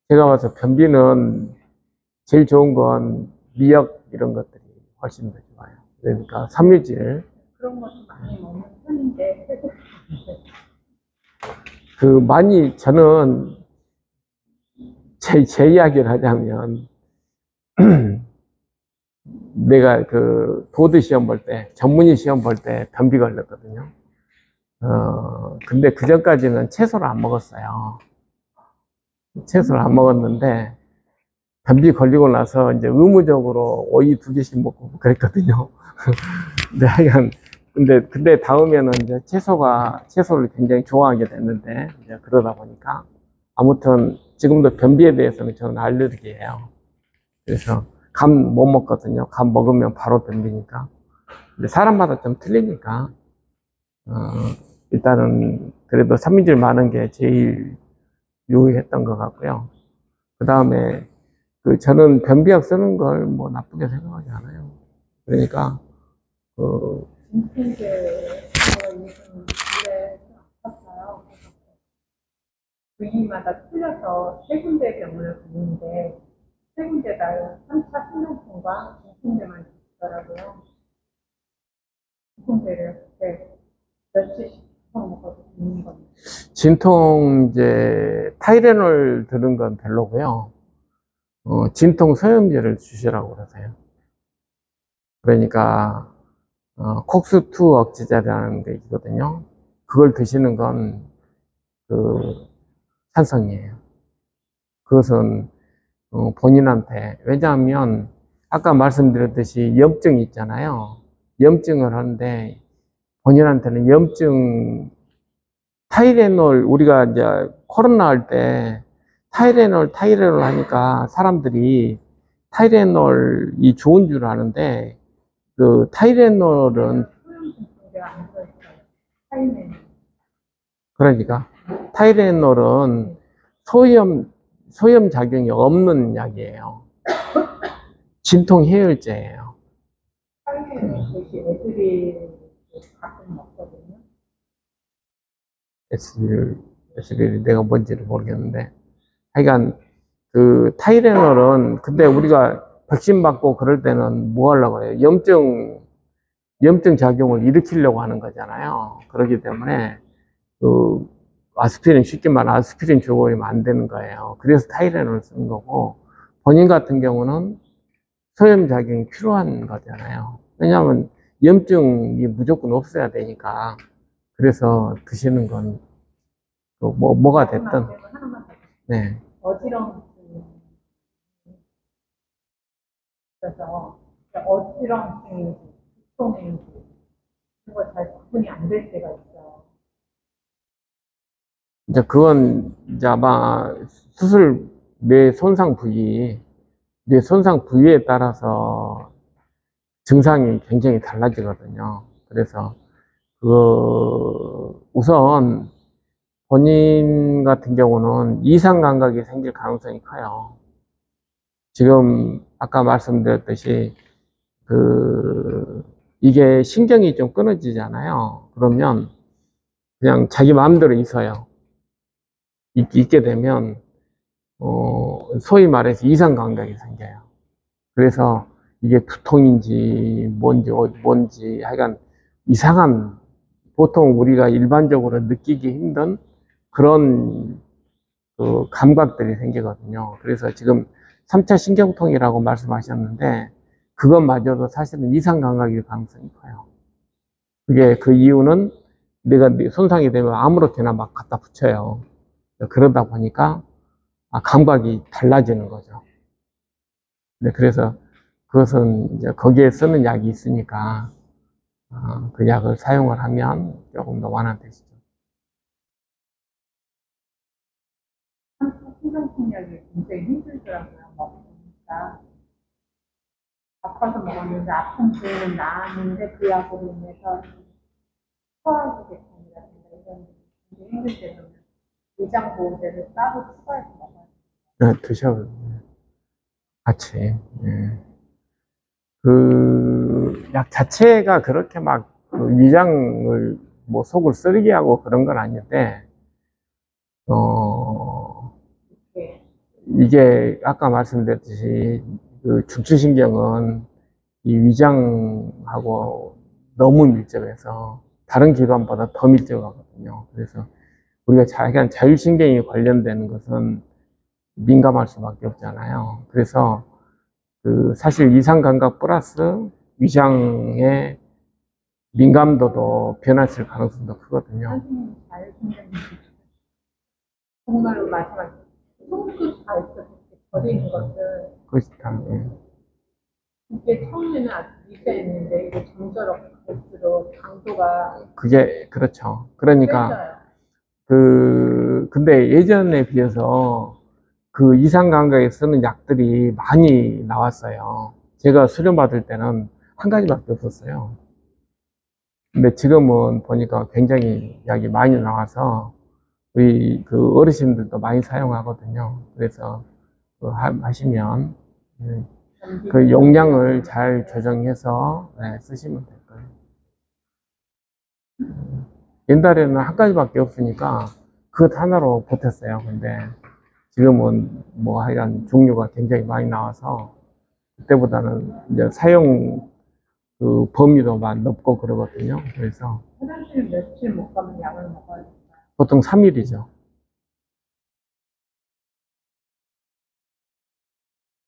제가 봐서 변비는 제일 좋은 건 미역 이런 것들이 훨씬 더 좋아요. 그러니까 섬유질 그런 것도 많이 먹는 편인데 많이 저는 제 이야기를 하자면 내가 보드 시험 볼 때 전문의 시험 볼 때 변비 걸렸거든요. 근데 그 전까지는 채소를 안 먹었어요. 채소를 안 먹었는데 변비 걸리고 나서 이제 의무적으로 오이 2개씩 먹고 그랬거든요. 근데 하여간 근데 다음에는 이제 채소를 굉장히 좋아하게 됐는데 이제 그러다 보니까 아무튼 지금도 변비에 대해서는 저는 알레르기예요. 그래서 감 못 먹거든요. 감 먹으면 바로 변비니까. 근데 사람마다 좀 틀리니까 일단은 그래도 섬유질 많은 게 제일 유의했던 것 같고요. 그 다음에 저는 변비약 쓰는 걸 뭐 나쁘게 생각하지 않아요. 그러니까 진통제 제가 요즘 물에 아팠어요. 부위마다 틀려서 세 군데 병원을 갔는데 세 군데 다 3차 신경통과 진통제만 주시더라고요. 진통제를 그때 며칠씩 먹어도 되는 겁니다. 진통제 타이레놀 드는 건 별로고요. 진통 소염제를 주시라고 그러세요. 그러니까 콕스2 억제제라는 게 있거든요. 그걸 드시는 건 찬성이에요. 그것은 본인한테, 왜냐하면 아까 말씀드렸듯이 염증이 있잖아요. 염증을 하는데 본인한테는 염증, 타이레놀, 우리가 이제 코로나 할 때 타이레놀 하니까 사람들이 타이레놀이 좋은 줄 아는데, 그 타이레놀은, 그러니까 타이레놀은 소염 작용이 없는 약이에요. 진통 해열제예요. 애들이 가끔 먹거든요. 에스빌이 내가 뭔지를 모르겠는데, 하여간 그 타이레놀은, 근데 우리가 백신 받고 그럴 때는 뭐 하려고 해요? 염증 작용을 일으키려고 하는 거잖아요. 그렇기 때문에 그 아스피린, 쉽게 말하면 아스피린 줘버리면 안 되는 거예요. 그래서 타이레놀을 쓰는 거고, 본인 같은 경우는 소염 작용이 필요한 거잖아요. 왜냐하면 염증이 무조건 없어야 되니까. 그래서 드시는 건 뭐가 됐든. 하나만 더. 네. 어지럼증. 그래서 어지럼증인지 두통인지 그거 잘 구분이 안 될 때가 있어요. 이제 그건 이제 아마 뇌 손상 부위에 따라서 증상이 굉장히 달라지거든요. 그래서 우선 본인 같은 경우는 이상 감각이 생길 가능성이 커요. 지금 아까 말씀드렸듯이 이게 신경이 좀 끊어지잖아요. 그러면 그냥 자기 마음대로 있어요. 있게 되면 소위 말해서 이상 감각이 생겨요. 그래서 이게 두통인지 뭔지 하여간 이상한, 보통 우리가 일반적으로 느끼기 힘든 그런 감각들이 생기거든요. 그래서 지금 3차 신경통이라고 말씀하셨는데, 그것마저도 사실은 이상 감각일 가능성이 커요. 그 이유는 내가 손상이 되면 아무렇게나 막 갖다 붙여요. 그러다 보니까 감각이 달라지는 거죠. 네, 그래서 그것은 이제 거기에 쓰는 약이 있으니까 그 약을 사용을 하면 조금 더 완화되시죠. 신경통 약이 굉장히 힘들더라고요. 먹으니까 아파서 먹었는데 아픈 부위는 나았는데 그 약으로 인해서 소화기 개통이라든가 이런 굉장히 힘들 때는 위장 보호제를 따로 추가해서 먹어요. 네, 드셔 같이. 네. 그 약 자체가 그렇게 막 그 위장을 속을 쓰리게 하고 그런 건 아닌데, 이게 아까 말씀드렸듯이 그 중추신경은 이 위장하고 너무 밀접해서 다른 기관보다 더 밀접하거든요. 그래서 우리가 자율신경이 관련되는 것은 민감할 수밖에 없잖아요. 그래서 사실 이상감각 플러스 위장의 민감도도 변했을 가능성도 크거든요. 선생님 자율신경이 정말로 마지막 손끝 발끝 버리는 것을 그렇다. 예. 이게 처음에는 아주 미세했는데 이게 점점 갈수록 강도가 그게 그렇죠. 그러니까 근데 예전에 비해서 그 이상 감각에 쓰는 약들이 많이 나왔어요. 제가 수련받을 때는 한 가지밖에 없었어요. 근데 지금은 보니까 굉장히 약이 많이 나와서 우리 그 어르신들도 많이 사용하거든요. 그래서 하시면 그 용량을 잘 조정해서 쓰시면 될 거예요. 옛날에는 한 가지밖에 없으니까 그것 하나로 버텼어요. 근데 지금은 하여간 종류가 굉장히 많이 나와서 그때보다는 이제 사용 그 범위도 많이 넓고 그러거든요. 그래서 화장실 며칠 못 가면 약을 먹어야 돼요. 보통 3일이죠.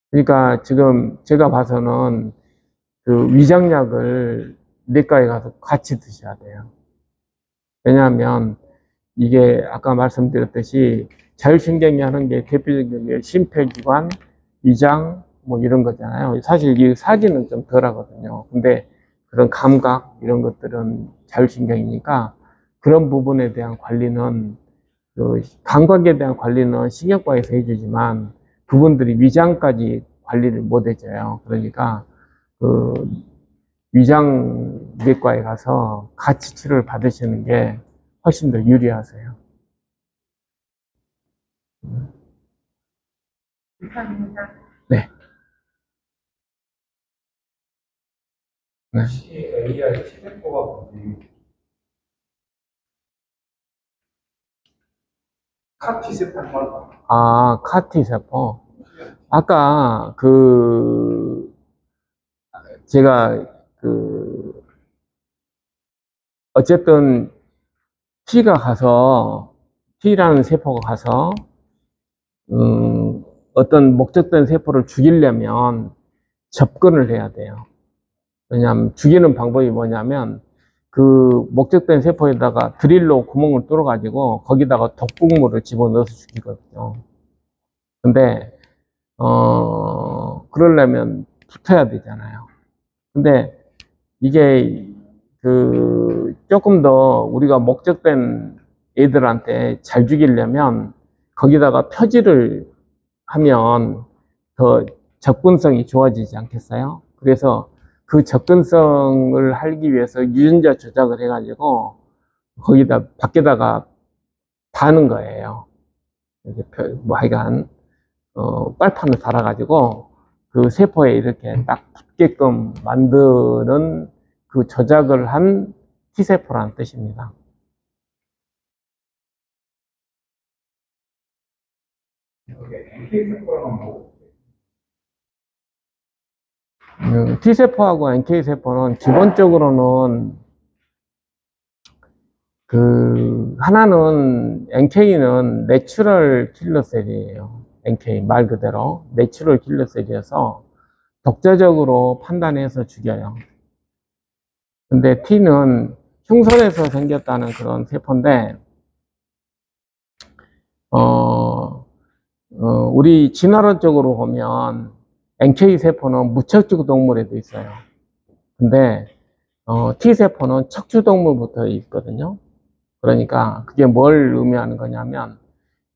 그러니까 지금 제가 봐서는 그 위장약을 내과에 가서 같이 드셔야 돼요. 왜냐하면 이게 아까 말씀드렸듯이 자율신경이 하는 게 대표적인 게 심폐기관, 위장 뭐 이런 거잖아요. 사실 이 사진은 좀 덜 하거든요. 근데 그런 감각 이런 것들은 자율신경이니까 그런 부분에 대한 관리는 그 감각에 대한 관리는 신경과에서 해주지만 그분들이 위장까지 관리를 못 해줘요. 그러니까 그 위장내과에 가서 같이 치료를 받으시는 게 훨씬 더 유리하세요. 감사합니다. 네. 네. AI 치대포가 뭔지 카티세포는 말고 아, 카티 세포. 아까 제가 어쨌든 T라는 세포가 가서 어떤 목적된 세포를 죽이려면 접근을 해야 돼요. 왜냐하면 죽이는 방법이 뭐냐면 그 목적된 세포에다가 드릴로 구멍을 뚫어 가지고 거기다가 독극물을 집어넣어서 죽이거든요. 근데 그러려면 붙어야 되잖아요. 근데 이게 조금 더 우리가 목적된 애들한테 잘 죽이려면 거기다가 표지를 하면 더 접근성이 좋아지지 않겠어요? 그래서 그 접근성을 하기 위해서 유전자 조작을 해가지고 거기다 밖에다가 다는 거예요. 이렇게 뭐 하여간 빨판을 달아가지고 그 세포에 이렇게 딱 붙게끔 만드는 그 조작을 한 T세포라는 뜻입니다. NK세포랑 뭐 T세포하고 NK세포는 기본적으로는 하나는 NK는 내추럴 킬러셀이에요. NK 말 그대로 내추럴 킬러셀이어서 독자적으로 판단해서 죽여요. 근데 T는 흉선에서 생겼다는 그런 세포인데 우리 진화론적으로 보면 NK세포는 무척추 동물에도 있어요. 근데 T세포는 척추 동물부터 있거든요. 그러니까 그게 뭘 의미하는 거냐면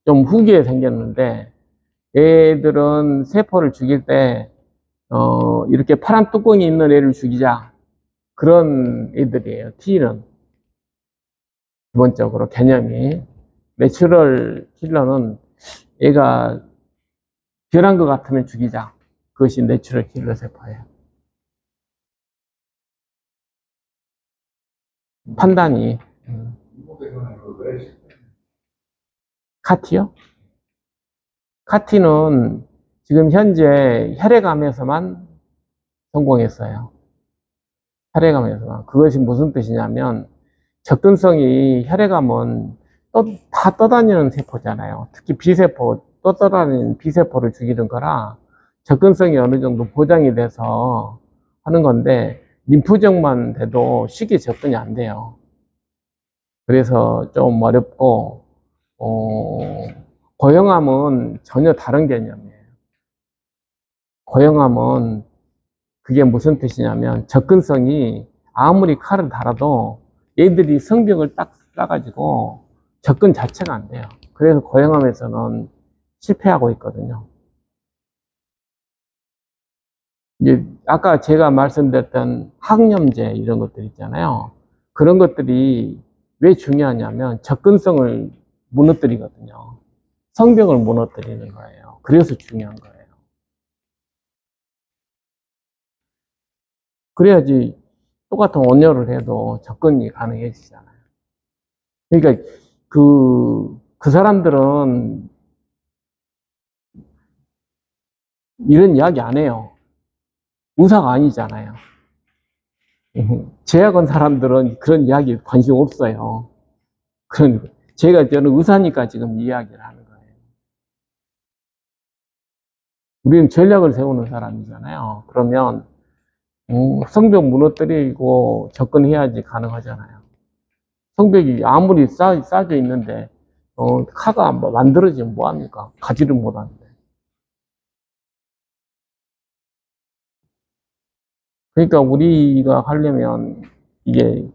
좀 후기에 생겼는데 얘들은 세포를 죽일 때 이렇게 파란 뚜껑이 있는 애를 죽이자 그런 애들이에요. T는 기본적으로 개념이 내추럴 킬러는 얘가 변한 것 같으면 죽이자. 그것이 내추럴 킬러 세포예요. 판단이 미국에서는 왜 카티요? 카티는 지금 현재 혈액암에서만 성공했어요. 혈액암에서만. 그것이 무슨 뜻이냐면 접근성이 혈액암은 다 떠다니는 세포잖아요. 특히 B세포, 떠다니는 B세포를 죽이는 거라 접근성이 어느 정도 보장이 돼서 하는 건데 림프종만 돼도 쉽게 접근이 안 돼요. 그래서 좀 어렵고 고형암은 전혀 다른 개념이에요. 고형암은 그게 무슨 뜻이냐면 접근성이 아무리 칼을 달아도 얘들이 성벽을 딱 쌓아가지고 접근 자체가 안 돼요. 그래서 고형암에서는 실패하고 있거든요. 이제 아까 제가 말씀드렸던 항염제 이런 것들 있잖아요. 그런 것들이 왜 중요하냐면 접근성을 무너뜨리거든요. 성벽을 무너뜨리는 거예요. 그래서 중요한 거예요. 그래야지 똑같은 원료를 해도 접근이 가능해지잖아요. 그러니까 그 사람들은 이런 이야기 안 해요. 의사가 아니잖아요. 제약원 사람들은 그런 이야기 관심 없어요. 저는 의사니까 지금 이야기를 하는 거예요. 우리는 전략을 세우는 사람이잖아요. 그러면 성벽 무너뜨리고 접근해야지 가능하잖아요. 성벽이 아무리 쌓여져 있는데, 카가 만들어지면 뭐합니까? 가지를 못하는데. 그러니까 우리가 하려면 이게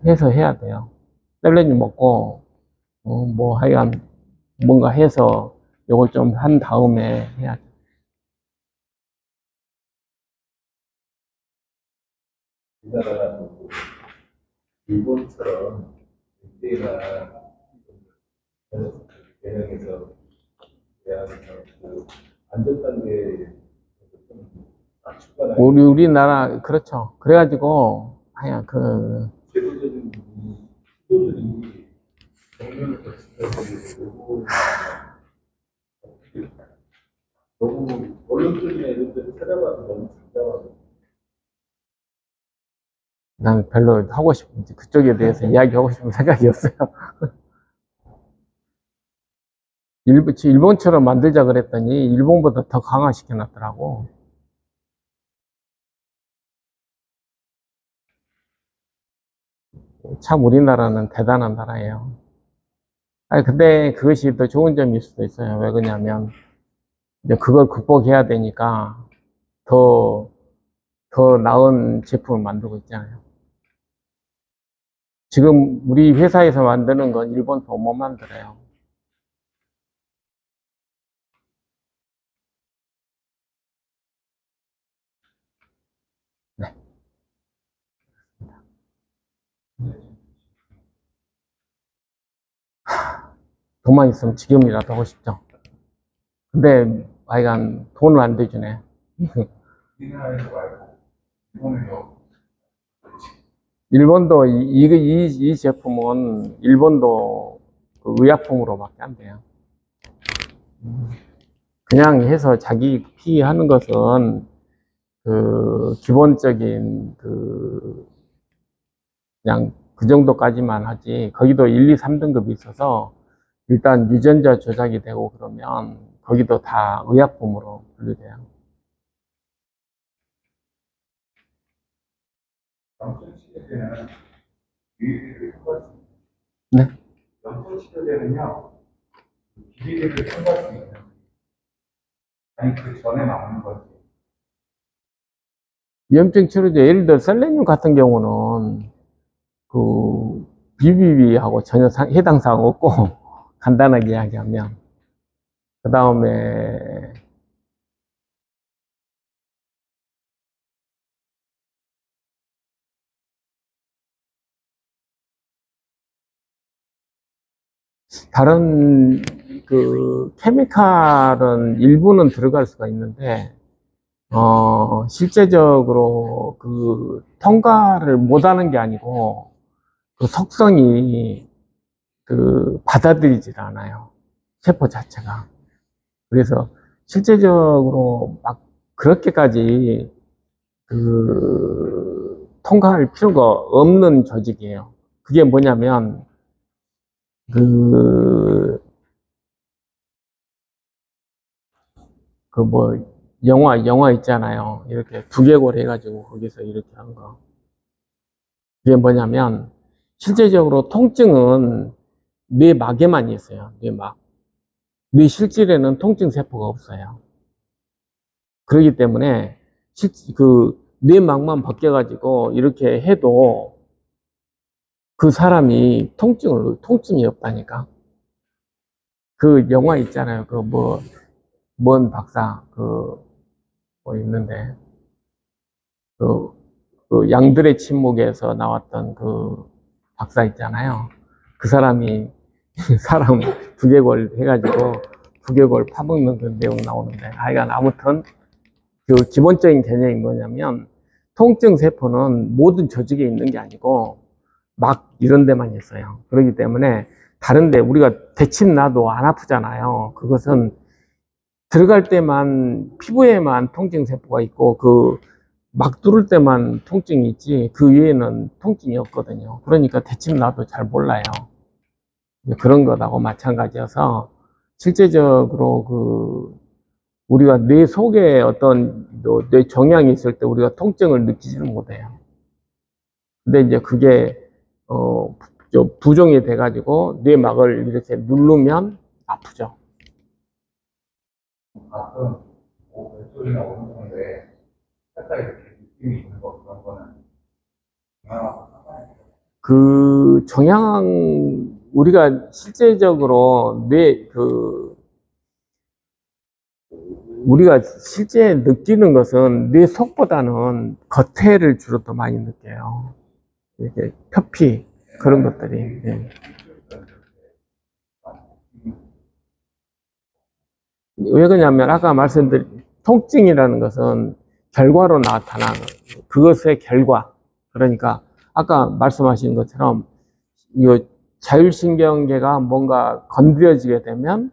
해서 해야 돼요. 셀레늄 먹고 뭐 하여간 뭔가 해서 요걸 좀 한 다음에 해야 돼. 우리나라가 일본처럼 늑대나 개념에서 대한 그 안전단계에 좀 낮추거나 우리나라, 그렇죠. 그래가지고, 하여간 제도적인 시도들이 정면을 거치면서 너무 언론적인 애들들 찾아봐도 너무 복잡하고 난 별로 하고 싶은, 그쪽에 대해서 이야기하고 싶은 생각이 없어요. 일본처럼 만들자 그랬더니, 일본보다 더 강화시켜 놨더라고. 참 우리나라는 대단한 나라예요. 아니, 근데 그것이 더 좋은 점일 수도 있어요. 왜 그러냐면, 이제 그걸 극복해야 되니까, 더 나은 제품을 만들고 있잖아요. 지금 우리 회사에서 만드는 건 일본도 못 만들어요. 네. 돈만 있으면 지금이라도 하고 싶죠. 근데 하여간 돈을 안 대주네. 우리나라에서 말고 일본에서 일본도 이 제품은 일본도 그 의약품으로밖에 안 돼요. 그냥 해서 자기 피하는 것은 기본적인 그냥 그 정도까지만 하지. 거기도 1, 2, 3등급이 있어서 일단 유전자 조작이 되고 그러면 거기도 다 의약품으로 분류돼요. 염증 치료제는 비리를 통과할 수 있는 네. 염증 치료제는요 비리를 통과할 수 있는 아니 그 전에 나오는 거지 염증 치료제, 예를 들어 셀레늄 같은 경우는 그 BBB하고 전혀 해당 사항 없고 간단하게 이야기하면 그 다음에 다른 그 케미칼은 일부는 들어갈 수가 있는데 실제적으로 그 통과를 못하는 게 아니고 그 속성이 받아들이질 않아요. 세포 자체가. 그래서 실제적으로 막 그렇게까지 통과할 필요가 없는 조직이에요. 그게 뭐냐면 뭐 영화 있잖아요. 이렇게 두개골 해가지고 거기서 이렇게 한 거. 그게 뭐냐면 실제적으로 통증은 뇌막에만 있어요. 뇌막. 뇌 실질에는 통증 세포가 없어요. 그렇기 때문에 뇌막만 벗겨가지고 이렇게 해도 그 사람이 통증이 없다니까. 그 영화 있잖아요. 뭔 박사, 뭐 있는데, 양들의 침묵에서 나왔던 그 박사 있잖아요. 그 사람이 사람 두개골 해가지고 두개골 파먹는 그 내용 나오는데, 하여간 아무튼 그 기본적인 개념이 뭐냐면 통증 세포는 모든 조직에 있는 게 아니고 막 이런 데만 있어요. 그렇기 때문에 다른데 우리가 대침 놔도 안 아프잖아요. 그것은 들어갈 때만 피부에만 통증 세포가 있고 막 뚫을 때만 통증이 있지 그 위에는 통증이 없거든요. 그러니까 대침 놔도 잘 몰라요. 그런 것하고 마찬가지여서 실제적으로 우리가 뇌 속에 어떤 뇌 종양이 있을 때 우리가 통증을 느끼지는 못해요. 근데 이제 그게 부종이 돼가지고 뇌막을 이렇게 누르면 아프죠. 가끔 왼쪽이나 오른쪽에 살짝 이렇게 느낌이 있는 거 그런 거는 그 종양 우리가 실제적으로 우리가 실제 느끼는 것은 뇌 속보다는 겉에를 주로 더 많이 느껴요. 이렇게 표피 그런 것들이. 예. 왜 그러냐면 아까 말씀드린 통증이라는 것은 결과로 나타나는 그것의 결과. 그러니까 아까 말씀하신 것처럼 이 자율신경계가 뭔가 건드려지게 되면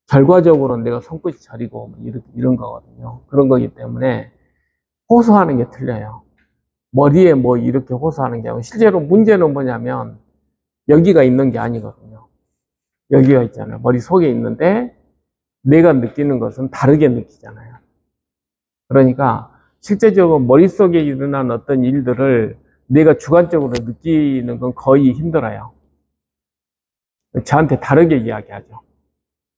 결과적으로 내가 손끝이 저리고 이런 거거든요. 그런 거기 때문에 호소하는 게 틀려요. 머리에 뭐 이렇게 호소하는 게 아니고 실제로 문제는 뭐냐면 여기가 있는 게 아니거든요. 여기가 있잖아요. 머리 속에 있는데 내가 느끼는 것은 다르게 느끼잖아요. 그러니까 실제적으로 머릿속에 일어난 어떤 일들을 내가 주관적으로 느끼는 건 거의 힘들어요. 저한테 다르게 이야기하죠.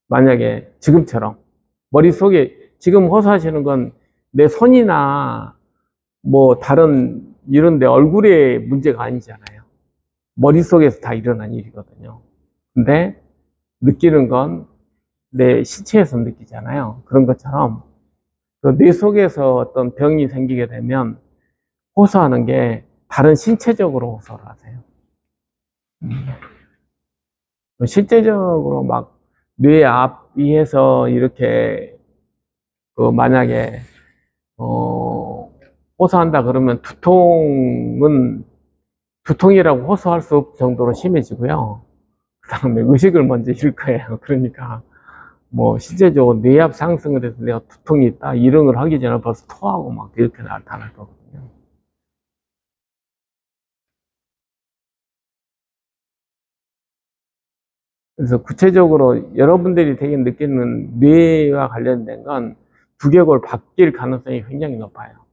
만약에 지금처럼 머릿속에 지금 호소하시는 건 내 손이나 뭐 다른 이런데 얼굴에 문제가 아니잖아요. 머릿속에서 다 일어난 일이거든요. 근데 느끼는 건 내 시체에서 느끼잖아요. 그런 것처럼 뇌 속에서 어떤 병이 생기게 되면 호소하는 게 다른 신체적으로 호소를 하세요. 실제적으로 막 뇌 앞 위에서 이렇게 만약에 호소한다 그러면 두통이라고 호소할 수 없을 정도로 심해지고요. 그 다음에 의식을 먼저 잃을 거예요. 그러니까 뭐 실제적으로 뇌압 상승을 해서 내가 두통이 있다 이런 걸 하기 전에 벌써 토하고 막 이렇게 나타날 거거든요. 그래서 구체적으로 여러분들이 되게 느끼는 뇌와 관련된 건 두개골 바뀔 가능성이 굉장히 높아요.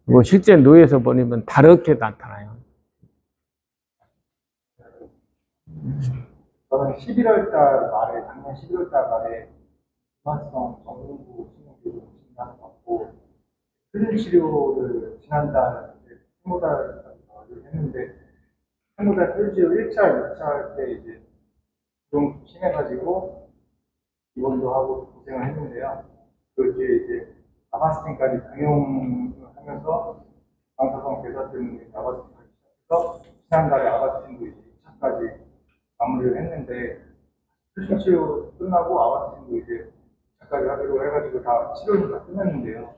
뭐 실제 뇌에서 보면 다르게 나타나요. 저는 11월 달 말에, 작년 11월 달 말에 비만성 정근부 신경계통 진단을 받고 필름 치료를 지난달 해모달을 했는데 해모달 필지로 1차, 2차 할 때 이제 좀 심해가지고 입원도 하고 고생을 했는데요. 그게 이제 아바스틴까지 당용을 하면서 방사성 괴사 때문에 아바스틴까지 시작해서 지난달에 아바스틴도 이제 2차까지 마무리를 했는데 필름 치료 끝나고 아바스틴도 이제 2차까지 하기로 해가지고 다 치료는 다 끝났는데요.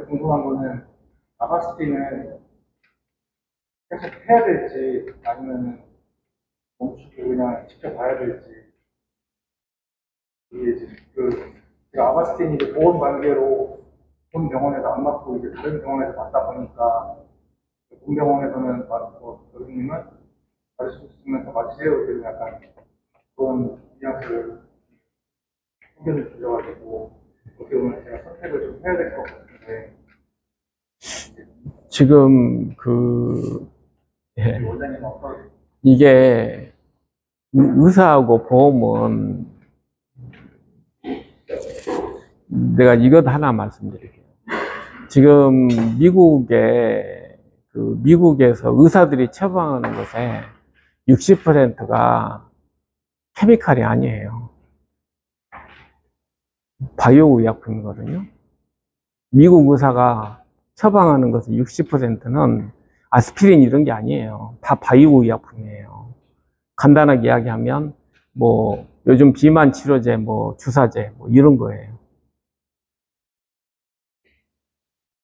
궁금한 거는 아바스틴을 계속 해야 될지 아니면 멈추고 그냥 직접 봐야 될지 이게 이제 제가 아바스틴이 이제 보험 관계로 본 병원에서 안 맞고 이제 다른 병원에서 맞다 보니까 본 병원에서는 맞고 교수님은 맞을 수 있으면 더 맞으세요. 그래서 약간 그런 뉘앙스를 의견을 주셔가지고 어떻게 보면 제가 선택을 좀 해야 될 것 같은데 지금 원장님 어떤 이게 의사하고 보험은 내가 이것 하나 말씀드릴게요. 지금 미국에서 의사들이 처방하는 것에 60%가 케미칼이 아니에요. 바이오 의약품이거든요. 미국 의사가 처방하는 것의 60%는 아스피린 이런 게 아니에요. 다 바이오 의약품이에요. 간단하게 이야기하면 뭐 요즘 비만 치료제, 뭐 주사제 뭐 이런 거예요.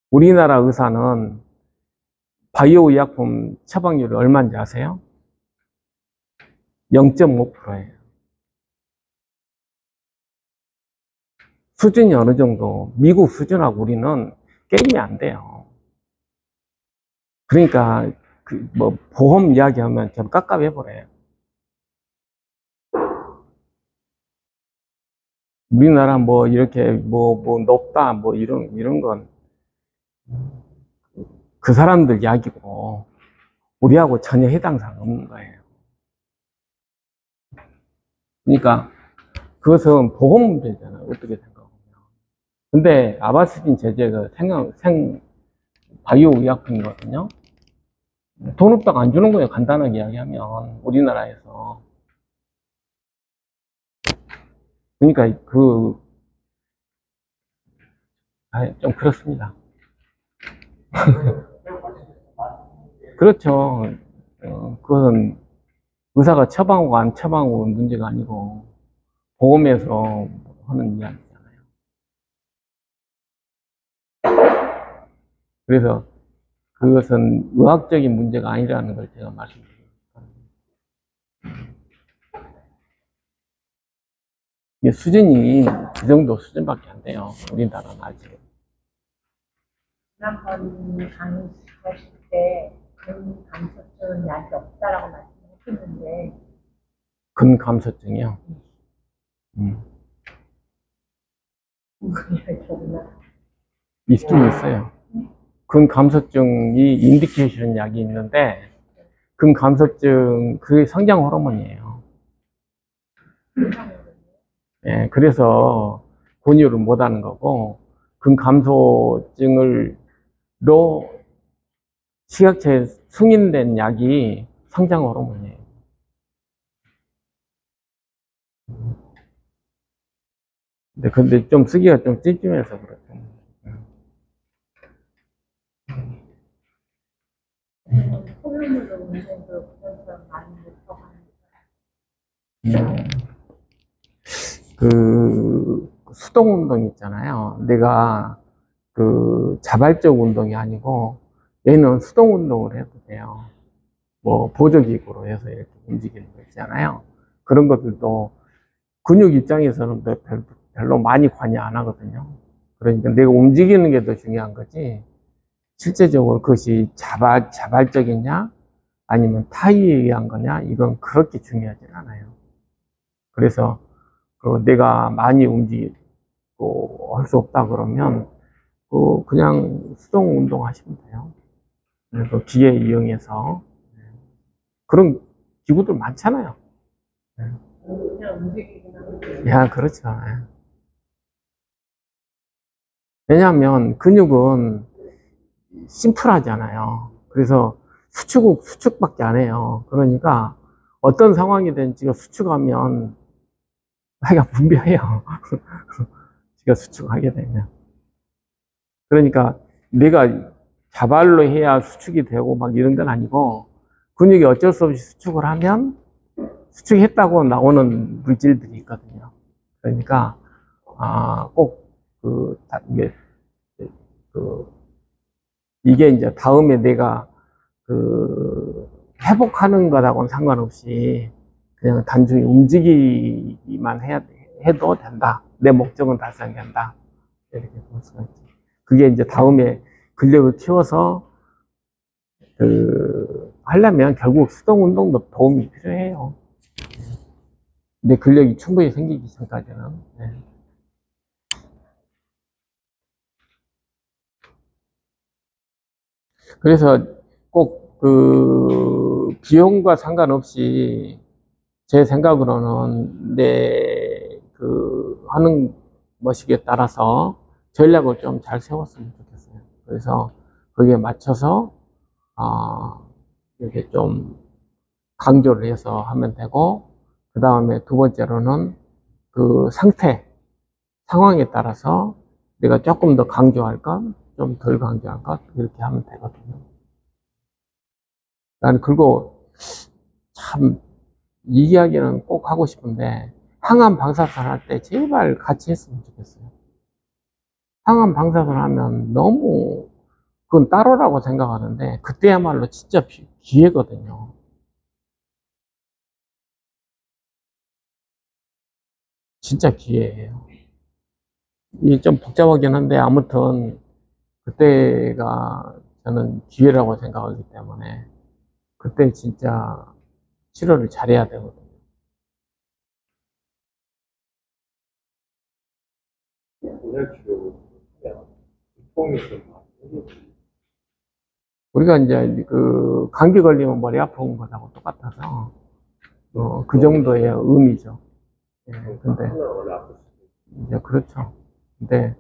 우리나라 의사는 바이오 의약품 처방률이 얼마인지 아세요? 0.5%예요. 수준이 어느 정도 미국 수준하고 우리는 게임이 안 돼요. 그러니까 뭐 보험 이야기하면 좀 깝깝해 버려요. 우리나라 뭐 이렇게 뭐 높다 뭐 이런 건 그 사람들 이야기고 우리하고 전혀 해당사항 없는 거예요. 그러니까 그것은 보건 문제잖아요. 어떻게 생각하면. 근데 아바스틴 제제가 바이오 의약품이거든요. 돈 없다고 안 주는 거예요. 간단하게 이야기하면 우리나라에서. 그러니까 좀 그렇습니다. 그렇죠. 그것은 의사가 처방하고 안 처방하고 문제가 아니고 보험에서 하는 이야기잖아요. 그래서 그것은 의학적인 문제가 아니라는 걸 제가 말씀드립니다. 이게 수준이 그 정도 수준밖에 안 돼요. 우리나라는 아직. 지난번 강의하실 때 근감소증은 약이 없다라고 말씀하셨는데 근감소증이요. 있긴 있어요. 근감소증이 인디케이션 약이 있는데 근감소증 그게 성장 호르몬이에요. 예, 그래서 권유를 못 하는 거고 근감소증으로 식약처에 승인된 약이 성장 호르몬이에요. 근데 좀 쓰기가 좀 찜찜해서 그렇죠. 소유물로 운동도 그런 사람 많이 못하고 그 수동 운동 있잖아요. 내가 그 자발적 운동이 아니고 얘는 수동 운동을 해도 돼요. 뭐 보조기구로 해서 이렇게 움직이는 거 있잖아요. 그런 것들도 근육 입장에서는 별로 많이 관여 안 하거든요. 그러니까 내가 움직이는 게 더 중요한 거지 실제적으로 그것이 자발적이냐 아니면 타의에 의한 거냐 이건 그렇게 중요하진 않아요. 그래서 내가 많이 움직이고 할 수 없다 그러면 그냥 수동 운동 하시면 돼요. 그래서 기계 이용해서 그런 기구들 많잖아요. 그냥 움직이기만 하고. 야, 그렇죠. 왜냐하면 근육은 심플하잖아요. 그래서 수축밖에 안 해요. 그러니까 어떤 상황이 된지가 수축하면 하기가 분비해요. 지가 수축하게 되면. 그러니까 내가 자발로 해야 수축이 되고 막 이런 건 아니고 근육이 어쩔 수 없이 수축을 하면 수축했다고 나오는 물질들이 있거든요. 그러니까 꼭 이게 이제 다음에 내가 회복하는 거하고는 상관없이 그냥 단순히 움직이기만 해도 된다. 내 목적은 달성된다. 이렇게 볼 수가 있죠. 그게 이제 다음에 근력을 키워서 하려면 결국 수동 운동도 도움이 필요해요. 내 근력이 충분히 생기기 전까지는. 네. 그래서 꼭 비용과 상관없이 제 생각으로는 하는 것이기에 따라서 전략을 좀 잘 세웠으면 좋겠어요. 그래서 거기에 맞춰서 이렇게 좀 강조를 해서 하면 되고, 그 다음에 두 번째로는 그 상황에 따라서 내가 조금 더 강조할까, 좀 덜 강조할까, 이렇게 하면 되거든요. 난 그리고 참, 이 이야기는 꼭 하고 싶은데, 항암 방사선 할 때 제발 같이 했으면 좋겠어요. 항암 방사선 하면 너무, 그건 따로라고 생각하는데, 그때야말로 진짜 기회거든요. 진짜 기회예요. 이게 좀 복잡하긴 한데, 아무튼, 그때가 저는 기회라고 생각하기 때문에, 그때 진짜 치료를 잘해야 되거든요. 통이 좀 많이 우리가 이제 그 감기 걸리면 머리 아픈 것하고 똑같아서 그 정도의 의미죠. 예, 근데 이제 그렇죠. 근데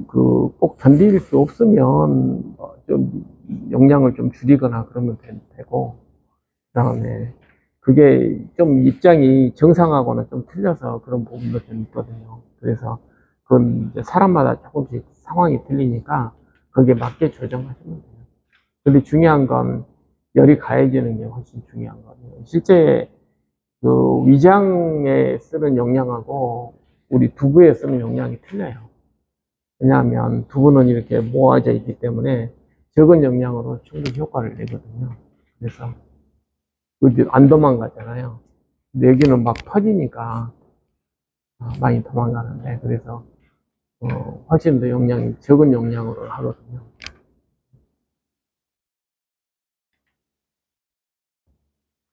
그 꼭 견딜 수 없으면 좀 용량을 좀 줄이거나 그러면 되고, 그다음에 그게 좀 입장이 정상하고는 좀 틀려서 그런 부분도 좀 있거든요. 그래서 그건 이제 사람마다 조금씩 상황이 틀리니까 거기에 맞게 조정하시면 돼요. 근데 중요한 건 열이 가해지는 게 훨씬 중요한 거예요. 실제 그 위장에 쓰는 용량하고 우리 두부에 쓰는 용량이 틀려요. 왜냐하면 두부는 이렇게 모아져 있기 때문에 적은 용량으로 충분히 효과를 내거든요. 그래서 안 도망가잖아요. 근데 여기는 막 퍼지니까 많이 도망가는데, 그래서 훨씬 더 용량이 적은 용량으로 하거든요.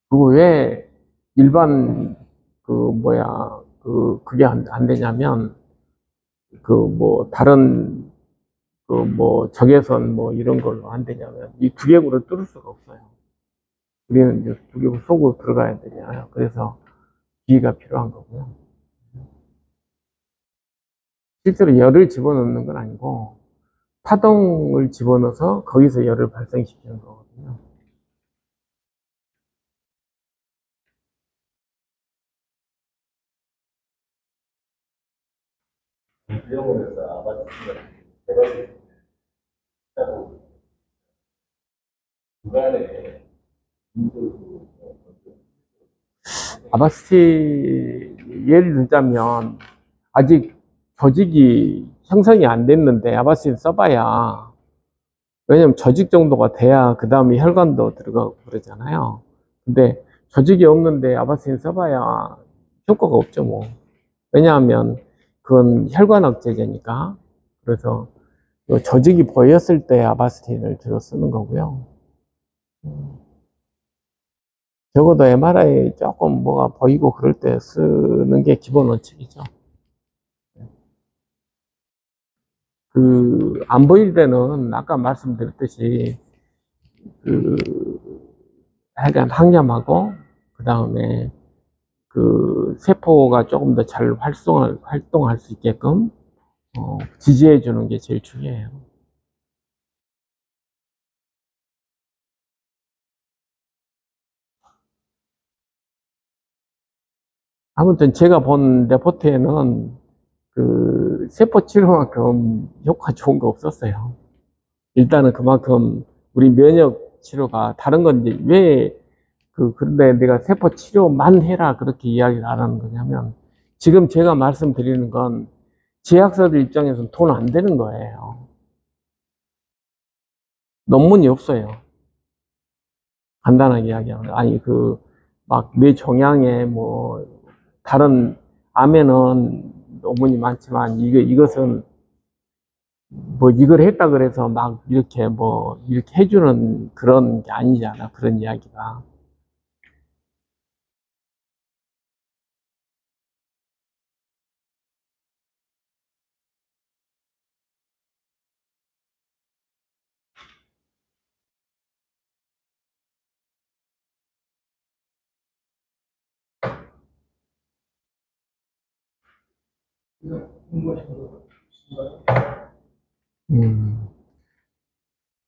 그리고 왜 일반 그게 안 되냐면 다른 적외선 이런 걸로 안 되냐면 이 두개골을 뚫을 수가 없어요. 우리는 이제 두개골 속으로 들어가야 되잖아요. 그래서 기기가 필요한 거고요. 실제로 열을 집어넣는 건 아니고 파동을 집어넣어서 거기서 열을 발생시키는 거거든요. 비용으로서 아바스가 대박이 있다고 중간에 아바스티 예를 들자면 아직 조직이 형성이 안 됐는데 아바스틴 써봐야, 왜냐면 조직 정도가 돼야 그 다음에 혈관도 들어가고 그러잖아요. 근데 조직이 없는데 아바스틴 써봐야 효과가 없죠 뭐. 왜냐하면 그건 혈관 억제제니까. 그래서 조직이 보였을 때 아바스틴을 들어 쓰는 거고요. 적어도 MRI 조금 뭐가 보이고 그럴 때 쓰는 게 기본 원칙이죠. 안 보일 때는 아까 말씀드렸듯이 하여간 항염하고, 그 다음에 세포가 조금 더 잘 활동할 수 있게끔 지지해 주는 게 제일 중요해요. 아무튼 제가 본 레포트에는 세포 치료만큼 효과 좋은 거 없었어요. 일단은 그만큼 우리 면역 치료가 다른 건 이제 그런데 내가 세포 치료만 해라 그렇게 이야기를 안 하는 거냐면, 지금 제가 말씀드리는 건 제약사들 입장에서는 돈 안 되는 거예요. 논문이 없어요. 간단하게 이야기하면. 아니, 뇌 종양에 다른 암에는 논문이 많지만, 이것은 이걸 했다 그래서 이렇게 해주는 그런 게 아니잖아. 그런 이야기가.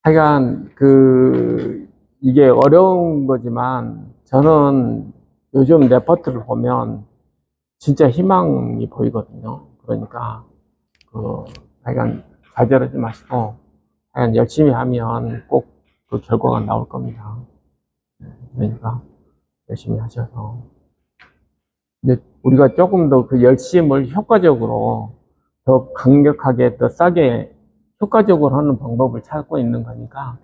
하여간 이게 어려운 거지만 저는 요즘 레포트를 보면 진짜 희망이 보이거든요. 그러니까 하여간 좌절하지 마시고 하여간 열심히 하면 꼭 그 결과가 나올 겁니다. 그러니까 열심히 하셔서, 근데 우리가 조금 더 그 열심을 효과적으로 더 강력하게 더 싸게 효과적으로 하는 방법을 찾고 있는 거니까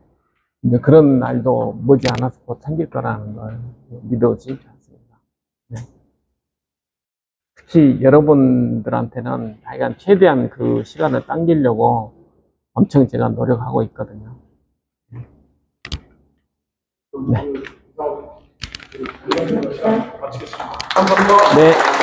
이제 그런 날도 머지않아서 곧 생길 거라는 걸 믿어지지 않습니다. 네. 특히 여러분들한테는 하여간 최대한 그 시간을 당기려고 엄청 제가 노력하고 있거든요. 네. 마치겠습니다. 네.